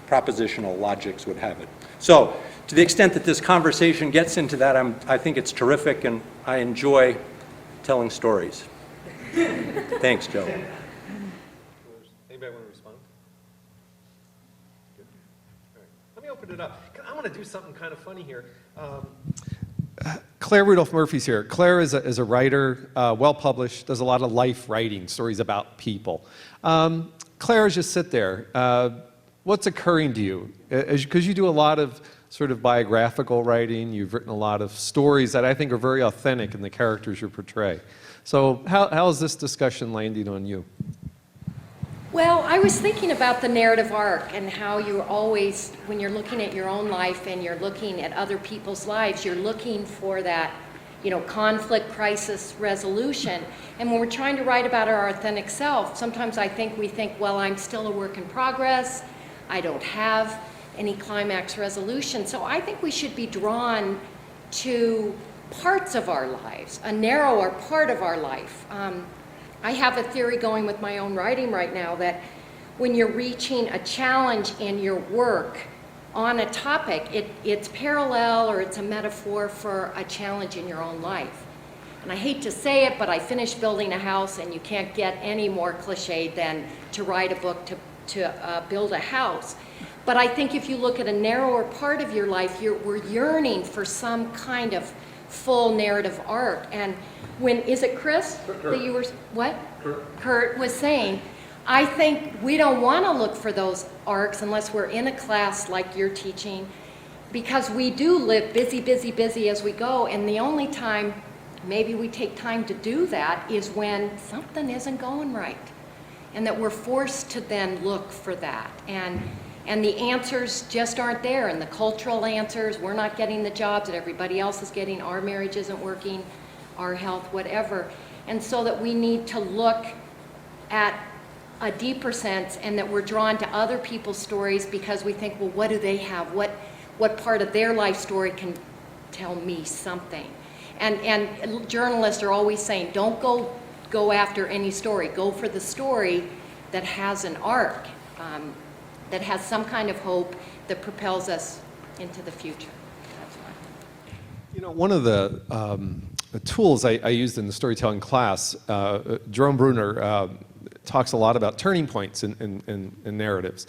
propositional logics would have it? So, to the extent that this conversation gets into that, I think it's terrific, and I enjoy telling stories. Thanks, Joe. Anybody want to respond? Good. All right. Let me open it up. I want to do something kind of funny here. Claire Rudolph Murphy's here. Claire is a writer, well-published, does a lot of life writing, stories about people. Claire, just sit there. What's occurring to you? Because you do a lot of sort of biographical writing, you've written a lot of stories that I think are very authentic in the characters you portray. So how is this discussion landing on you? Well, I was thinking about the narrative arc and how you're always, when you're looking at your own life and you're looking at other people's lives, you're looking for that, conflict, crisis, resolution. And when we're trying to write about our authentic self, sometimes we think, well, I'm still a work in progress. I don't have any climax resolution. So I think we should be drawn to parts of our lives, a narrower part of our life. I have a theory going with my own writing right now that when you're reaching a challenge in your work on a topic, it's parallel or it's a metaphor for a challenge in your own life. And I hate to say it, but I finished building a house, and you can't get any more cliched than to write a book to build a house. But I think if you look at a narrower part of your life, we're yearning for some kind of full narrative arc. And when, is it Chris that you were, what? Kurt was saying, I think we don't want to look for those arcs unless we're in a class like you're teaching, because we do live busy, busy, busy as we go, and the only time maybe we take time to do that is when something isn't going right, and that we're forced to then look for that. And the answers just aren't there, and the cultural answers, we're not getting the jobs that everybody else is getting, our marriage isn't working, our health, whatever. And so that we need to look at a deeper sense, and that we're drawn to other people's stories because we think, well, what do they have? What part of their life story can tell me something? And journalists are always saying, don't go after any story. Go for the story that has an arc, that has some kind of hope that propels us into the future. That's why. One of the tools I used in the storytelling class, Jerome Bruner talks a lot about turning points in narratives.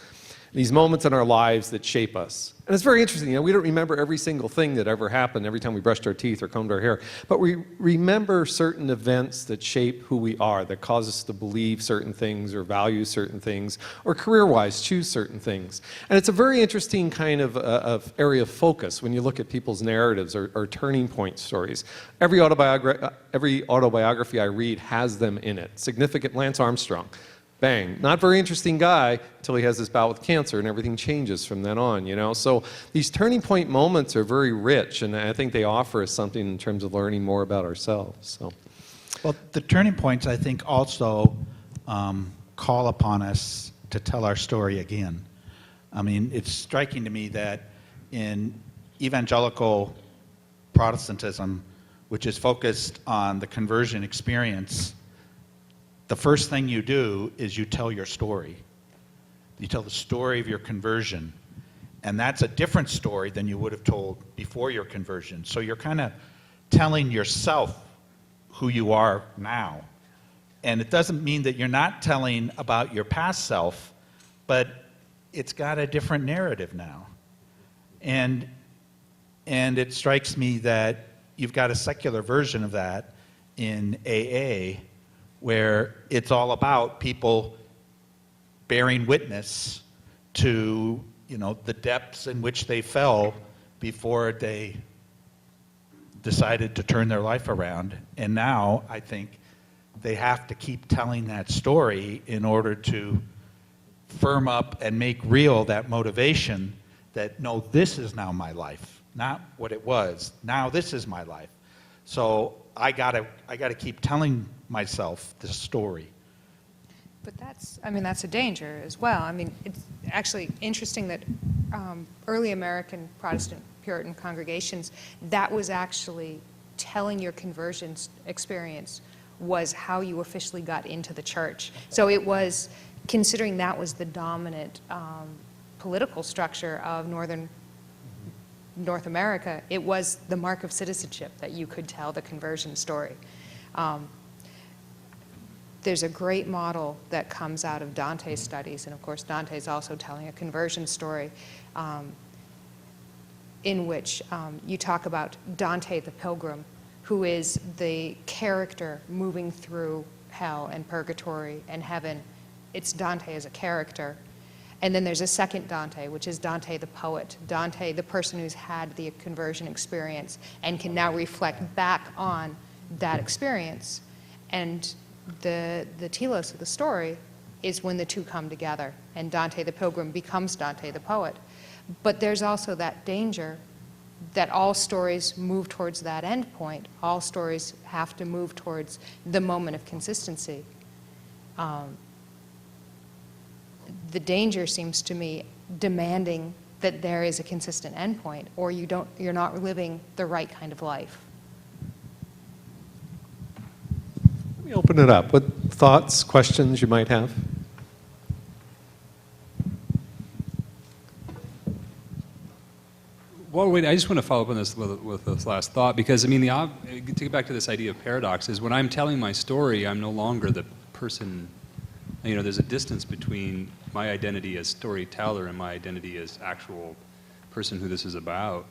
These moments in our lives that shape us. And it's very interesting, we don't remember every single thing that ever happened every time we brushed our teeth or combed our hair, but we remember certain events that shape who we are, that cause us to believe certain things or value certain things, or career-wise choose certain things. And it's a very interesting kind of area of focus when you look at people's narratives or turning point stories. Every autobiography I read has them in it. Significant Lance Armstrong. Bang. Not very interesting guy until he has this bout with cancer, and everything changes from then on, So these turning point moments are very rich, and I think they offer us something in terms of learning more about ourselves. So, Well, the turning points, I think, also call upon us to tell our story again. I mean, it's striking to me that in evangelical Protestantism, which is focused on the conversion experience, the first thing you do is you tell your story. You tell the story of your conversion. And that's a different story than you would have told before your conversion. So you're kind of telling yourself who you are now. And it doesn't mean that you're not telling about your past self, but it's got a different narrative now. And it strikes me that you've got a secular version of that in AA, where it's all about people bearing witness to, the depths in which they fell before they decided to turn their life around. And now I think they have to keep telling that story in order to firm up and make real that motivation that, no, this is now my life, not what it was. Now this is my life. So I gotta keep telling myself this story. But that's a danger as well. I mean, it's actually interesting that early American Protestant Puritan congregations, that was actually telling your conversion experience was how you officially got into the church. So it was, considering that was the dominant political structure of North America, it was the mark of citizenship that you could tell the conversion story. There's a great model that comes out of Dante's studies, and of course Dante's also telling a conversion story in which you talk about Dante the pilgrim, who is the character moving through hell and purgatory and heaven. It's Dante as a character. And then there's a second Dante, which is Dante the poet, Dante the person who's had the conversion experience and can now reflect back on that experience. And the telos of the story is when the two come together and Dante the pilgrim becomes Dante the poet. But there's also that danger that all stories move towards that end point. All stories have to move towards the moment of consistency. The danger seems to me demanding that there is a consistent endpoint, or you're not living the right kind of life. Let me open it up. What thoughts, questions you might have? Well, wait, I just want to follow up on this with this last thought, because, to get back to this idea of paradox, is when I'm telling my story, I'm no longer the person, there's a distance between my identity as storyteller and my identity as actual person who this is about.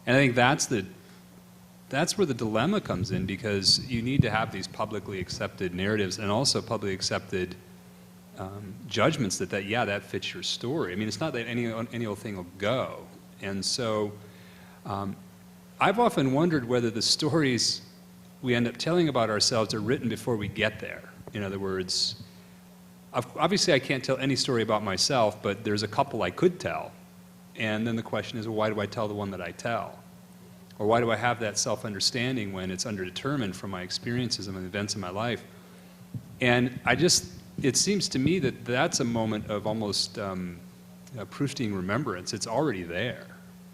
And I think that's where the dilemma comes in, because you need to have these publicly accepted narratives and also publicly accepted judgments that fits your story. It's not that any old thing will go. And so I've often wondered whether the stories we end up telling about ourselves are written before we get there. In other words, obviously I can't tell any story about myself, but there's a couple I could tell. And then the question is, well, why do I tell the one that I tell? Or why do I have that self-understanding when it's underdetermined from my experiences and the events in my life? And it seems to me that that's a moment of almost Proustian remembrance. It's already there.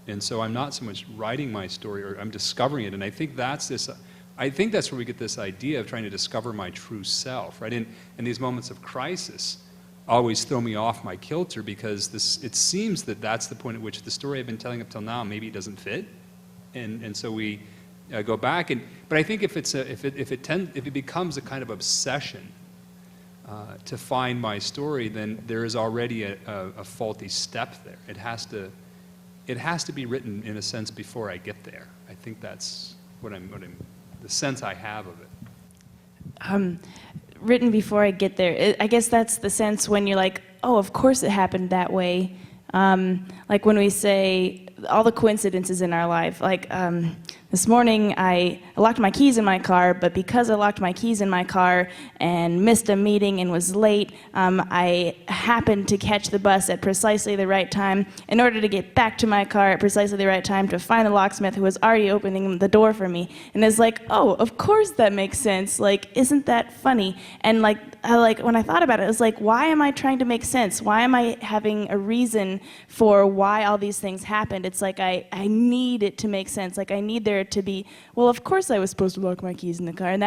And so I'm not so much writing my story, or I'm discovering it. And I think that's where we get this idea of trying to discover my true self, right? And these moments of crisis always throw me off my kilter, because it seems that that's the point at which the story I've been telling up till now maybe doesn't fit. And so we go back. But I think if it becomes a kind of obsession to find my story, then there is already a faulty step there. It has to be written, in a sense, before I get there. I think that's the sense I have of it. Written before I get there. I guess that's the sense when you're like, oh, of course it happened that way. Like when we say all the coincidences in our life. Like this morning, I locked my keys in my car, but because I locked my keys in my car and missed a meeting and was late, I happened to catch the bus at precisely the right time in order to get back to my car at precisely the right time to find the locksmith who was already opening the door for me. And it's like, oh, of course that makes sense. Like, isn't that funny? And when I thought about it, I was like, why am I trying to make sense? Why am I having a reason for why all these things happened? It's like I need it to make sense. Like I need there to be, well, of course I was supposed to lock my keys in the car, and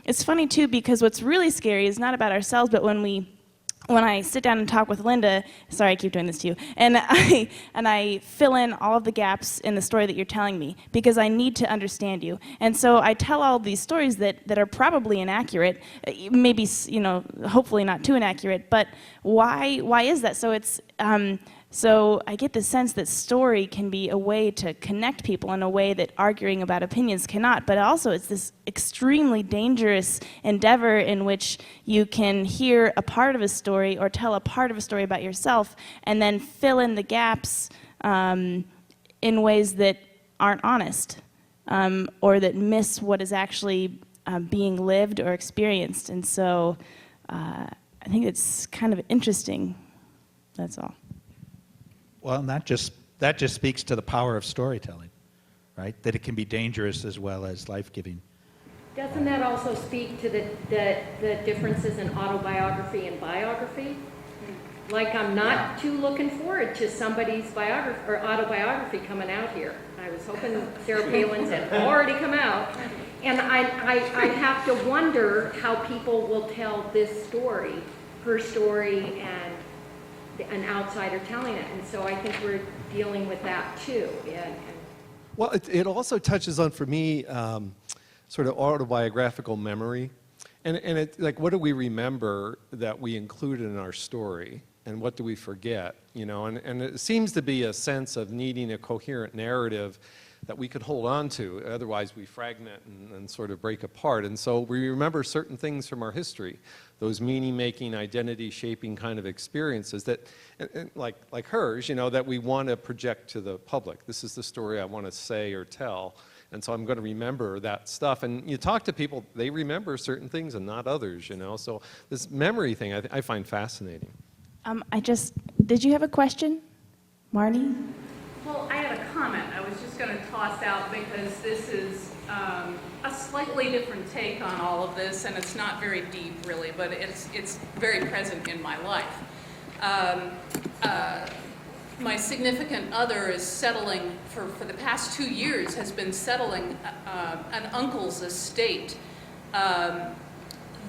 it's funny too, because what's really scary is not about ourselves, but when I sit down and talk with Linda, sorry I keep doing this to you, and I fill in all of the gaps in the story that you're telling me, because I need to understand you. And so I tell all these stories that are probably inaccurate, maybe, hopefully not too inaccurate, but why is that? So I get the sense that story can be a way to connect people in a way that arguing about opinions cannot, but also it's this extremely dangerous endeavor in which you can hear a part of a story or tell a part of a story about yourself and then fill in the gaps in ways that aren't honest or that miss what is actually being lived or experienced. And so I think it's kind of interesting, that's all. Well, and that just speaks to the power of storytelling, right? That it can be dangerous as well as life-giving. Doesn't that also speak to the differences in autobiography and biography? Like, I'm not too looking forward to somebody's biography or autobiography coming out here. I was hoping Sarah Palin's had already come out. And I have to wonder how people will tell this story, her story, and an outsider telling it. And so I think we're dealing with that too. Well, it also touches on, for me, sort of autobiographical memory. And it's like, what do we remember that we included in our story? And what do we forget? And it seems to be a sense of needing a coherent narrative that we could hold on to. Otherwise, we fragment and sort of break apart. And so we remember certain things from our history, those meaning-making, identity-shaping kind of experiences that, like hers, that we want to project to the public. This is the story I want to say or tell. And so I'm going to remember that stuff. And you talk to people, they remember certain things and not others, So this memory thing I find fascinating. Did you have a question, Marnie? Well, I had a comment I was just going to toss out because this is a slightly different take on all of this, and it's not very deep, really, but it's very present in my life. My significant other is settling, for the past 2 years, has been settling an uncle's estate.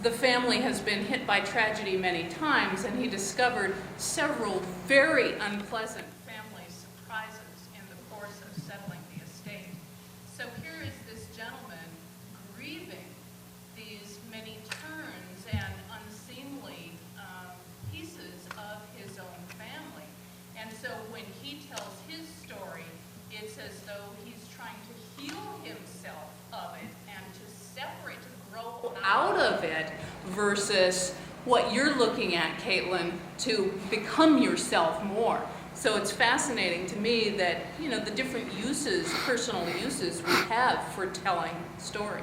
The family has been hit by tragedy many times, and he discovered several very unpleasant family surprises in the course of settling the estate. So here is this gentleman grieving these many turns and unseemly pieces of his own family. And so when he tells his story, it's as though he's trying to heal himself of it and to separate, to grow out of it, versus what you're looking at, Caitlin, to become yourself more. So it's fascinating to me that, the different uses, personal uses we have for telling story.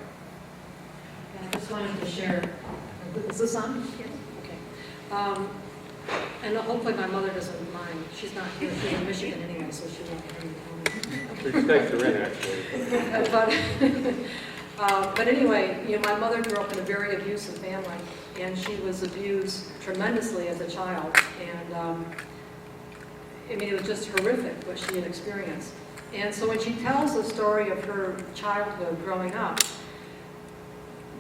I just wanted to share, is this on? Yes. Okay. And hopefully my mother doesn't mind. She's not here, she's in Michigan anyway, so she won't hear me. Respect her in, actually. But anyway, my mother grew up in a very abusive family, and she was abused tremendously as a child. And it was just horrific what she had experienced. And so when she tells the story of her childhood growing up,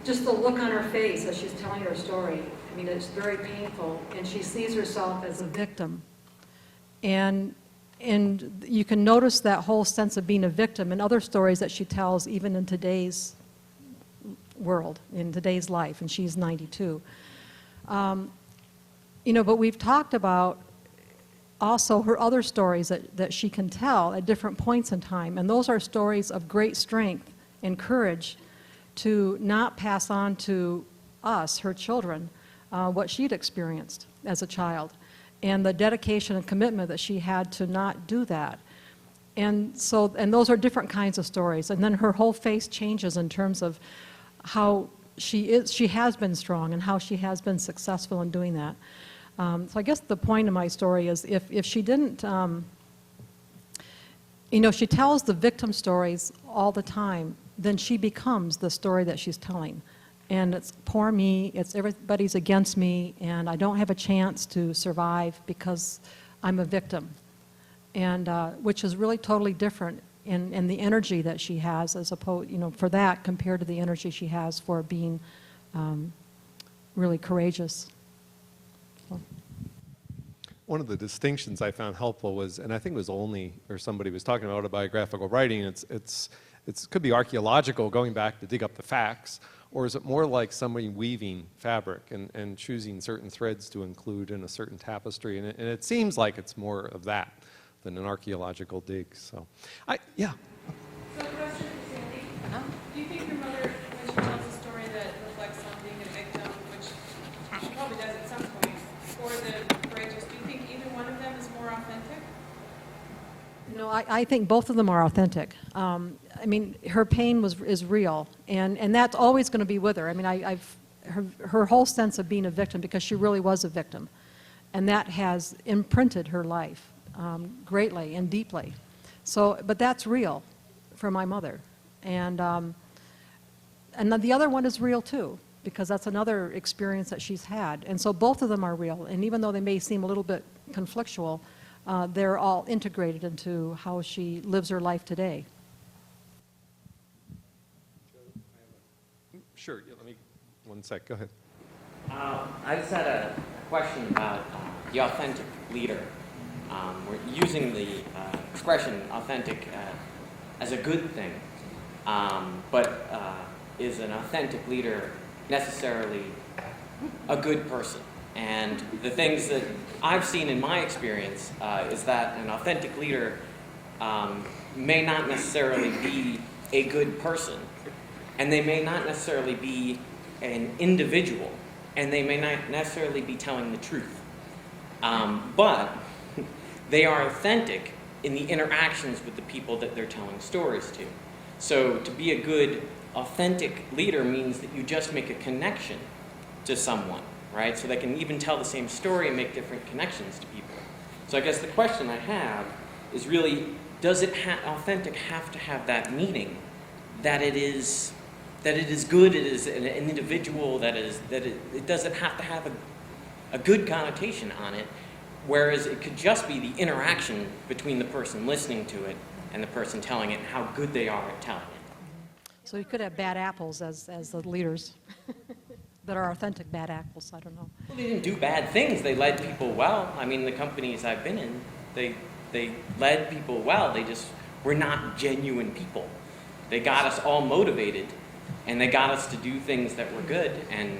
just the look on her face as she's telling her story, it's very painful. And she sees herself as a victim. And you can notice that whole sense of being a victim in other stories that she tells, even in today's world, in today's life, and she's 92. But we've talked about also her other stories that she can tell at different points in time, and those are stories of great strength and courage to not pass on to us, her children, what she'd experienced as a child, and the dedication and commitment that she had to not do that. And those are different kinds of stories. And then her whole face changes in terms of how she has been strong and how she has been successful in doing that. So I guess the point of my story is if she didn't, she tells the victim stories all the time, then she becomes the story that she's telling. And it's poor me, it's everybody's against me, and I don't have a chance to survive because I'm a victim. And which is really totally different in the energy that she has as opposed, for that compared to the energy she has for being really courageous. So. One of the distinctions I found helpful was, and I think it was only, or somebody was talking about autobiographical writing, it could be archaeological, going back to dig up the facts, or is it more like somebody weaving fabric and choosing certain threads to include in a certain tapestry? And it seems like it's more of that than an archaeological dig. So, yeah. So question for Sandy. Do you think your mother, when she tells a story that reflects on being a victim, which she probably does at some point, or the courageous, do you think either one of them is more authentic? No, I think both of them are authentic. I mean, her pain is real, and that's always going to be with her. I mean, her whole sense of being a victim, because she really was a victim, and that has imprinted her life greatly and deeply. So, but that's real for my mother, and the other one is real too, because that's another experience that she's had, and so both of them are real. And even though they may seem a little bit conflictual, they're all integrated into how she lives her life today. Sure, yeah, let me, one sec, go ahead. I just had a question about the authentic leader. We're using the expression authentic as a good thing, but is an authentic leader necessarily a good person? And the things that I've seen in my experience is that an authentic leader may not necessarily be a good person, and they may not necessarily be an individual, and they may not necessarily be telling the truth. But they are authentic in the interactions with the people that they're telling stories to. So to be a good, authentic leader means that you just make a connection to someone, right? So they can even tell the same story and make different connections to people. So I guess the question I have is really, does authentic have to have that meaning that it is good, it is an individual, it doesn't have to have a good connotation on it, whereas it could just be the interaction between the person listening to it and the person telling it and how good they are at telling it. So you could have bad apples as the leaders that are authentic bad apples. I don't know. Well, they didn't do bad things. They led people well. I mean, the companies I've been in, they led people well. They just were not genuine people. They got us all motivated, and they got us to do things that were good, and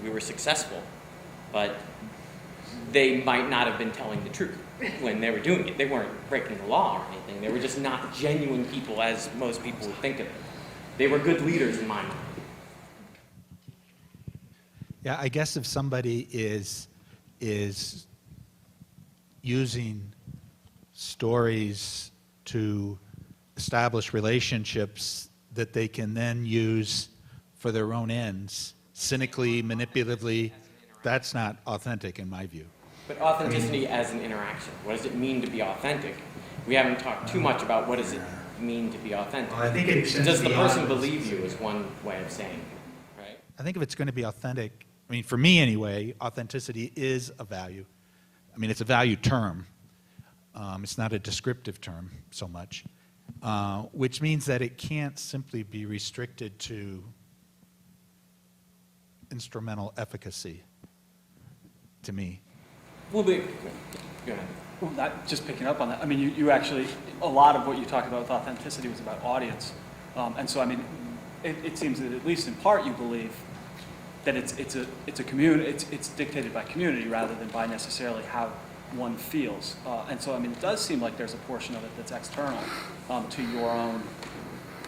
we were successful. But they might not have been telling the truth when they were doing it. They weren't breaking the law or anything. They were just not genuine people as most people would think of them. They were good leaders in my mind. Yeah, I guess if somebody is using stories to establish relationships that they can then use for their own ends, cynically, manipulatively, that's not authentic in my view. But authenticity as an interaction, what does it mean to be authentic? We haven't talked too much about what does it mean to be authentic. Well, I think it extends does the person beyond believe you is one way of saying it, right? I think if it's going to be authentic, I mean, for me anyway, authenticity is a value. I mean, it's a value term. It's not a descriptive term so much, which means that it can't simply be restricted to instrumental efficacy, to me. Well, go ahead. Well, just picking up on that, I mean, you actually, a lot of what you talked about with authenticity was about audience. And so, I mean, it seems that at least in part you believe that it's a community, it's dictated by community rather than by necessarily how one feels. And so, I mean, it does seem like there's a portion of it that's external to your own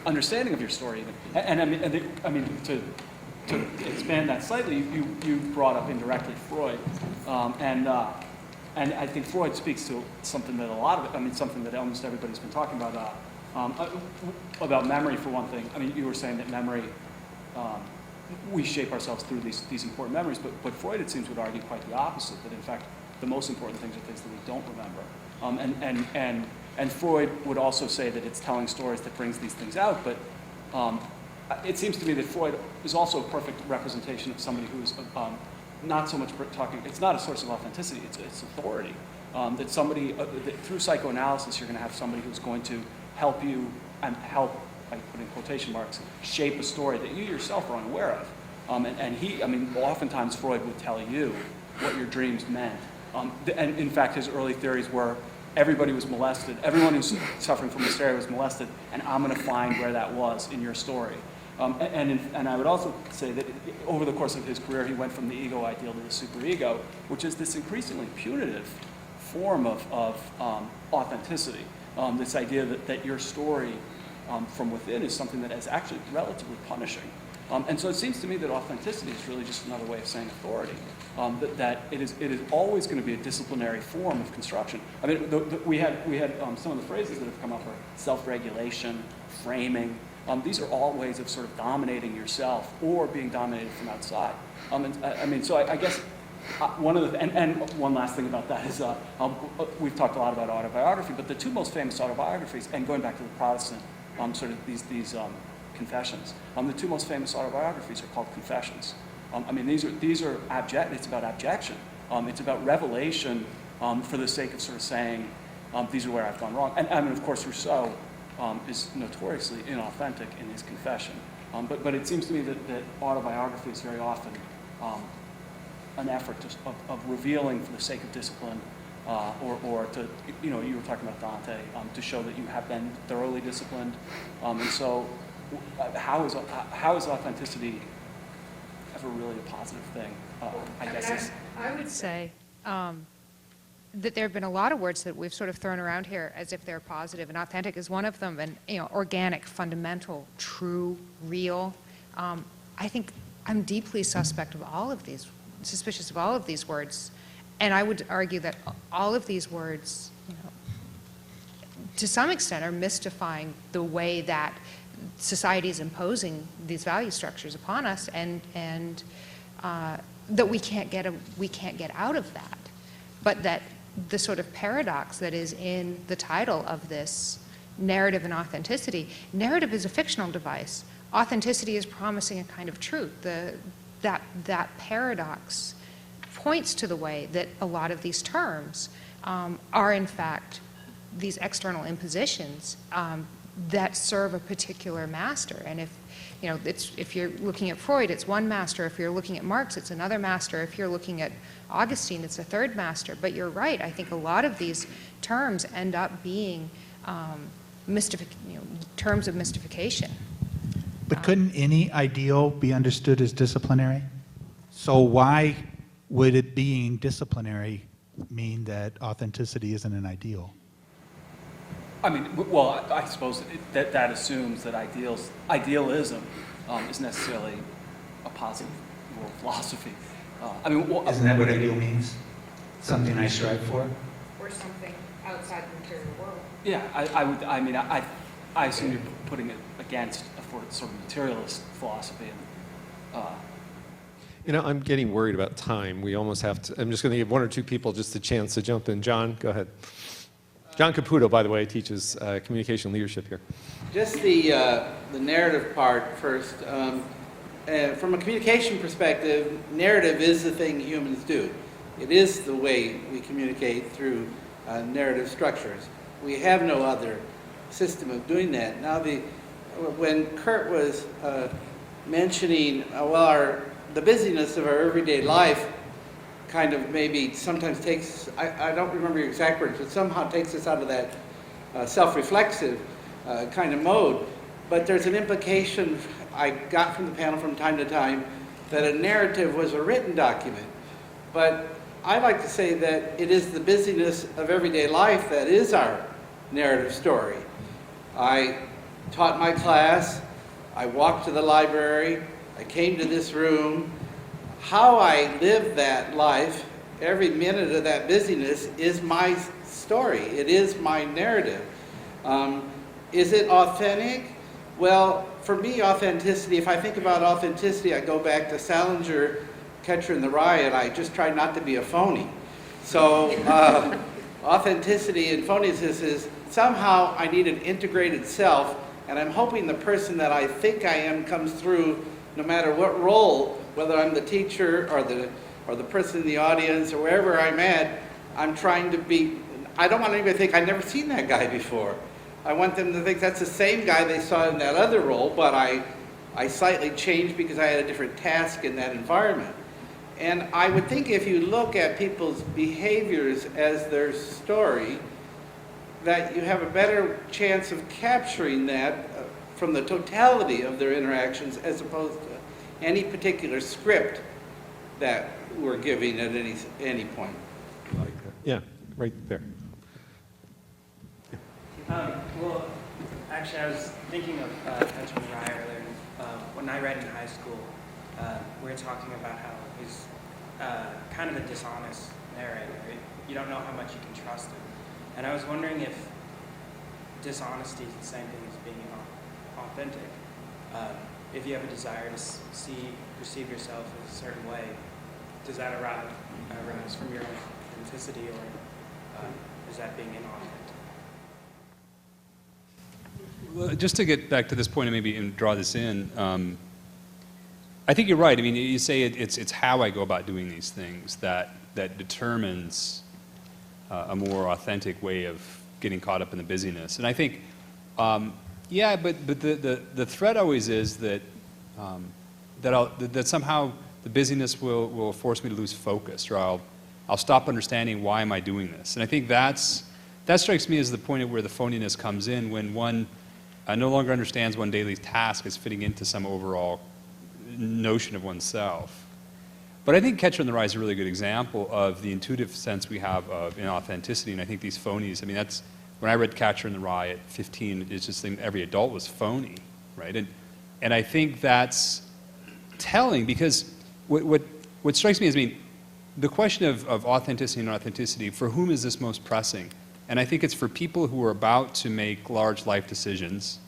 understanding of your story even. And I mean, to expand that slightly, you brought up indirectly Freud. And I think Freud speaks to something that something that almost everybody's been talking about memory, for one thing. I mean, you were saying that memory, we shape ourselves through these important memories, but Freud, it seems, would argue quite the opposite, that in fact, the most important things are things that we don't remember. And Freud would also say that it's telling stories that brings these things out, but it seems to me that Freud is also a perfect representation of somebody who is not so much talking, it's not a source of authenticity, it's authority. That somebody, that through psychoanalysis, you're going to have somebody who's going to help you and help, I put in quotation marks, shape a story that you yourself are unaware of. And he, I mean, oftentimes Freud would tell you what your dreams meant. And in fact, his early theories were everybody was molested, everyone who's suffering from hysteria was molested, and I'm going to find where that was in your story. And I would also say that over the course of his career, he went from the ego ideal to the superego, which is this increasingly punitive form of authenticity. This idea that your story from within is something that is actually relatively punishing. And so it seems to me that authenticity is really just another way of saying authority. That it is always going to be a disciplinary form of construction. I mean, we had some of the phrases that have come up are self-regulation, framing. These are all ways of sort of dominating yourself or being dominated from outside. So I guess one of the and one last thing about that is we've talked a lot about autobiography, but the two most famous autobiographies, and going back to the Protestant sort of these confessions, the two most famous autobiographies are called confessions. These are abject. It's about abjection. It's about revelation for the sake of sort of saying these are where I've gone wrong. And I mean, of course, Rousseau is notoriously inauthentic in his confession. But it seems to me that autobiography is very often an effort of revealing for the sake of discipline, or to, you were talking about Dante, to show that you have been thoroughly disciplined. And so, how is authenticity ever really a positive thing? I would say that there have been a lot of words that we've sort of thrown around here as if they're positive, and authentic is one of them, and organic, fundamental, true, real. I think I'm deeply suspicious of all of these words, and I would argue that all of these words, to some extent, are mystifying the way that society is imposing these value structures upon us, and that we can't get out of that, but that the sort of paradox that is in the title of this, narrative and authenticity. Narrative is a fictional device. Authenticity is promising a kind of truth. That paradox points to the way that a lot of these terms are in fact these external impositions that serve a particular master. And if you're looking at Freud, it's one master. If you're looking at Marx, it's another master. If you're looking at Augustine, it's a third master. But you're right. I think a lot of these terms end up being terms of mystification. But couldn't any ideal be understood as disciplinary? So why would it being disciplinary mean that authenticity isn't an ideal? I mean, well, I suppose that assumes that idealism is necessarily a positive world philosophy. Isn't that what ideal means? Something I strive for? Or something outside the material world. Yeah, I assume you're putting it against a sort of materialist philosophy. I'm getting worried about time. We almost have to, I'm just going to give one or two people just a chance to jump in. John, go ahead. John Caputo, by the way, teaches communication leadership here. Just the narrative part first. From a communication perspective, narrative is the thing humans do. It is the way we communicate through narrative structures. We have no other system of doing that. Now, when Kurt was mentioning, the busyness of our everyday life kind of maybe sometimes takes, I don't remember your exact words, but somehow takes us out of that self-reflexive kind of mode. But there's an implication I got from the panel from time to time that a narrative was a written document. But I like to say that it is the busyness of everyday life that is our narrative story. I taught my class, I walked to the library, I came to this room. How I live that life, every minute of that busyness, is my story. It is my narrative. Is it authentic? Well, for me, authenticity, if I think about authenticity, I go back to Salinger, Catcher in the Rye, and I just try not to be a phony. So authenticity and phoniness is somehow I need an integrated self, and I'm hoping the person that I think I am comes through no matter what role, whether I'm the teacher or the person in the audience or wherever I'm at. I'm trying to be, I don't want anybody to think I've never seen that guy before. I want them to think that's the same guy they saw in that other role, but I I slightly changed because I had a different task in that environment. And I would think if you look at people's behaviors as their story, that you have a better chance of capturing that from the totality of their interactions as opposed to any particular script that we're giving at any point. Yeah, right there. Well, actually, I was thinking of Benjamin Rye earlier. When I read in high school, we were talking about how he's kind of a dishonest narrator. You don't know how much you can trust him. And I was wondering if dishonesty is the same thing as being authentic. If you have a desire to perceive yourself in a certain way, does that arise from your authenticity, or is that being inauthentic? Well, just to get back to this point and maybe draw this in, I think you're right. I mean, you say it's how I go about doing these things that determines a more authentic way of getting caught up in the busyness. And I think, yeah, but the threat always is that that somehow the busyness will force me to lose focus, or I'll stop understanding why am I doing this. And I think that strikes me as the point at where the phoniness comes in, when one no longer understands one daily task as fitting into some overall notion of oneself. But I think Catcher in the Rye is a really good example of the intuitive sense we have of inauthenticity, and I think these phonies, I mean, that's, when I read Catcher in the Rye at 15, it's just think every adult was phony, right? And I think that's telling, because what strikes me is, I mean, the question of authenticity and authenticity, for whom is this most pressing? And I think it's for people who are about to make large life decisions,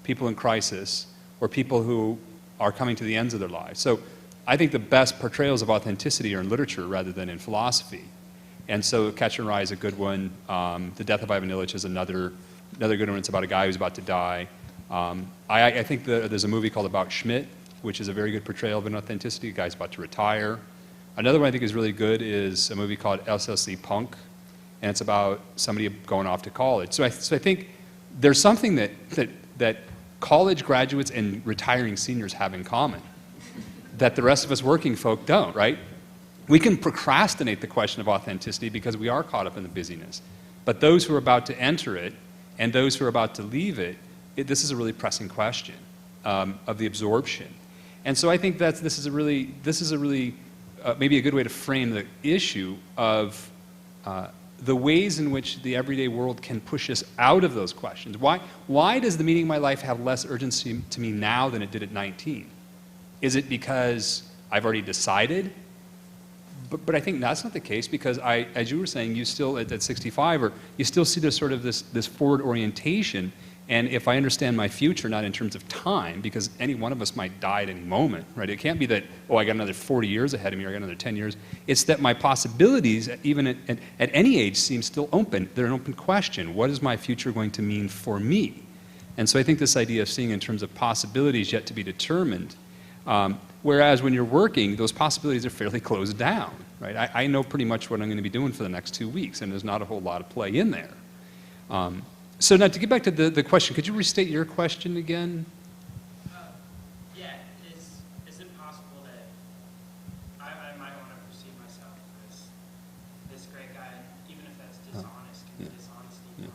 people in crisis, or people who are coming to the ends of their lives. So I think the best portrayals of authenticity are in literature rather than in philosophy. And so Catcher in Rye is a good one. The Death of Ivan Ilitch is another good one. It's about a guy who's about to die. I think there's a movie called About Schmidt, which is a very good portrayal of inauthenticity. A guy's about to retire. Another one I think is really good is a movie called SLC Punk, and it's about somebody going off to college. So I think there's something that college graduates and retiring seniors have in common that the rest of us working folk don't, right? We can procrastinate the question of authenticity because we are caught up in the busyness. But those who are about to enter it and those who are about to leave it, this is a really pressing question of the absorption. And so I think this is a really maybe a good way to frame the issue of the ways in which the everyday world can push us out of those questions. Why does the meaning of my life have less urgency to me now than it did at 19? Is it because I've already decided? But I think that's not the case, because as you were saying, you still at 65, or you still see this sort of this forward orientation. And if I understand my future, not in terms of time, because any one of us might die at any moment, right? It can't be that, oh, I got another 40 years ahead of me, or I got another 10 years. It's that my possibilities, even at any age, seem still open. They're an open question. What is my future going to mean for me? And so I think this idea of seeing in terms of possibilities yet to be determined, whereas when you're working, those possibilities are fairly closed down, right? I know pretty much what I'm going to be doing for the next 2 weeks, and there's not a whole lot of play in there. So now to get back to the question, could you restate your question again? Yeah, is it possible that I might want to perceive myself as this great guy, even if that's dishonest? Can dishonesty come from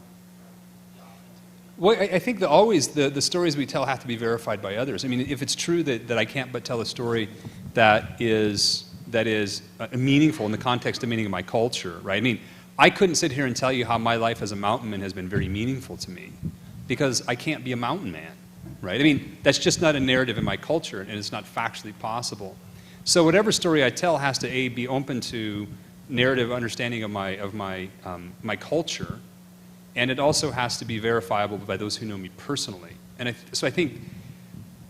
the authenticity? Well, I think that always the stories we tell have to be verified by others. I mean, if it's true that I can't but tell a story that is meaningful in the context of meaning of my culture, right? I mean, I couldn't sit here and tell you how my life as a mountain man has been very meaningful to me, because I can't be a mountain man, right? I mean, that's just not a narrative in my culture, and it's not factually possible. So whatever story I tell has to be open to narrative understanding of my culture, and it also has to be verifiable by those who know me personally. And so I think,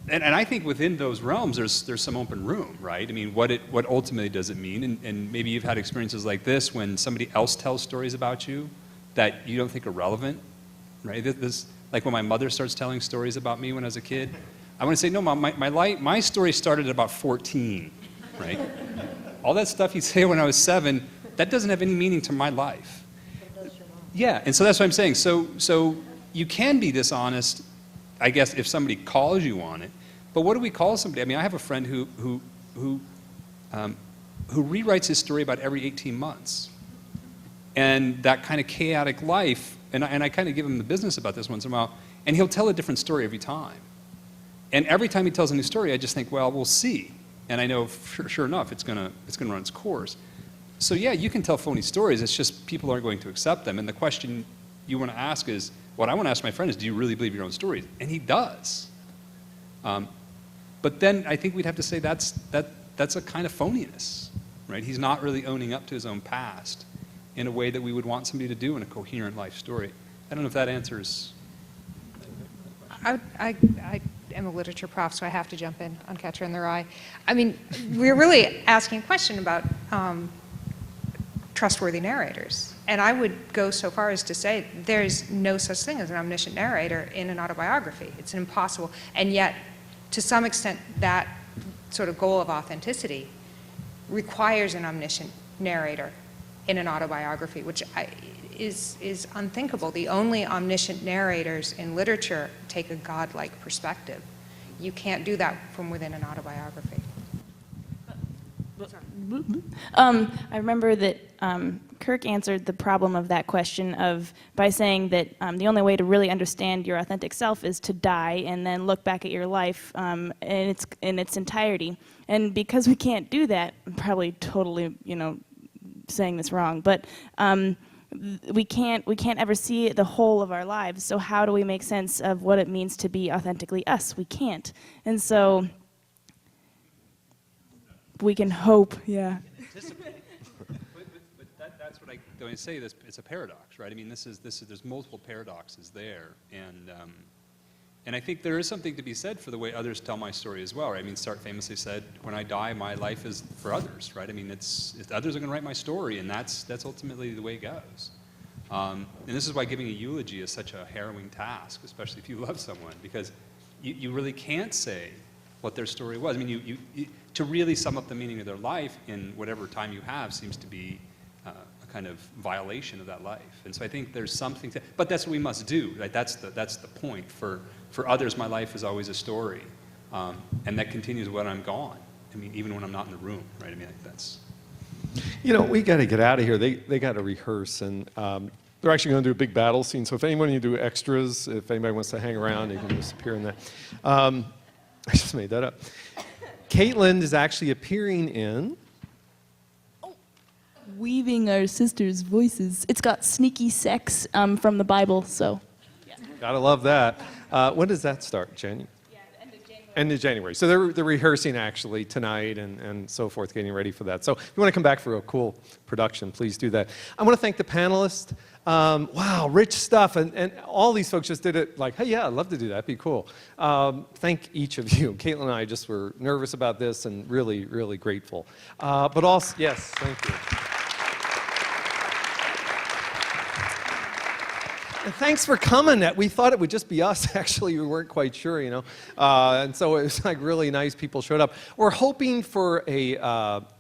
and I think within those realms, there's some open room, right? I mean, what ultimately does it mean? And maybe you've had experiences like this when somebody else tells stories about you that you don't think are relevant, right? Like when my mother starts telling stories about me when I was a kid, I want to say, no, Mom, my story started at about 14, right? All that stuff you say when I was 7, that doesn't have any meaning to my life. Yeah, and so that's what I'm saying. So you can be dishonest, I guess, if somebody calls you on it, But what do we call somebody? I mean, I have a friend who rewrites his story about every 18 months. And that kind of chaotic life, and I kind of give him the business about this once in a while, and he'll tell a different story every time. And every time he tells a new story, I just think, well, we'll see. And I know, sure enough, it's gonna run its course. So yeah, you can tell phony stories, it's just people aren't going to accept them. And the question you want to ask is, what I want to ask my friend is, do you really believe your own stories? And he does. But then I think we'd have to say that's a kind of phoniness, right? He's not really owning up to his own past in a way that we would want somebody to do in a coherent life story. I don't know if that answers. I am a literature prof, so I have to jump in on Catcher in the Rye. I mean, we're really asking a question about trustworthy narrators. And I would go so far as to say there's no such thing as an omniscient narrator in an autobiography. It's impossible. And yet, to some extent, that sort of goal of authenticity requires an omniscient narrator in an autobiography, which is unthinkable. The only omniscient narrators in literature take a godlike perspective. You can't do that from within an autobiography. I remember that Kirk answered the problem of that question by saying that the only way to really understand your authentic self is to die and then look back at your life in its entirety. And because we can't do that, I'm probably totally, saying this wrong, but we can't ever see the whole of our lives. So how do we make sense of what it means to be authentically us? We can't. And so we can hope, yeah. But that's what when I say this, it's a paradox, right? I mean, there's multiple paradoxes there, and I think there is something to be said for the way others tell my story as well, right? I mean, Sartre famously said, "When I die, my life is for others," right? I mean, others are going to write my story, and that's ultimately the way it goes. And this is why giving a eulogy is such a harrowing task, especially if you love someone, because you really can't say what their story was. I mean, you to really sum up the meaning of their life in whatever time you have seems to be a kind of violation of that life. And so I think there's something to, but that's what we must do, right? That's the point. For others, my life is always a story, and that continues when I'm gone. I mean, even when I'm not in the room, right? I mean, that's. We got to get out of here. They got to rehearse, and they're actually going to do a big battle scene. So if anyone you do extras, if anybody wants to hang around, you can just appear in that. I just made that up. Caitlin is actually appearing in. Weaving Our Sisters' Voices. It's got sneaky sex from the Bible, so. Yeah. Gotta love that. When does that start, Jenny? Yeah, the end of January. End of January. So they're rehearsing actually tonight and so forth, getting ready for that. So if you want to come back for a cool production, please do that. I want to thank the panelists. Wow, rich stuff. And all these folks just did it like, hey, yeah, I'd love to do that. That'd be cool. Thank each of you. Caitlin and I just were nervous about this and really, really grateful. But also, yes, thank you. And thanks for coming. We thought it would just be us. Actually, we weren't quite sure, and so it was like really nice. People showed up. We're hoping for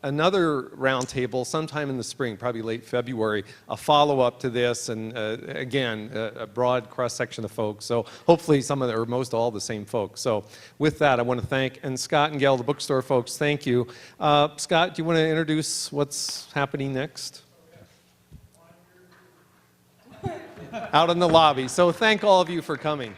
another roundtable sometime in the spring, probably late February, a follow-up to this, and again, a broad cross-section of folks. So hopefully some of or most all the same folks. So with that, I want to thank, and Scott and Gail, the bookstore folks, thank you. Scott, do you want to introduce what's happening next? Out in the lobby. So thank all of you for coming.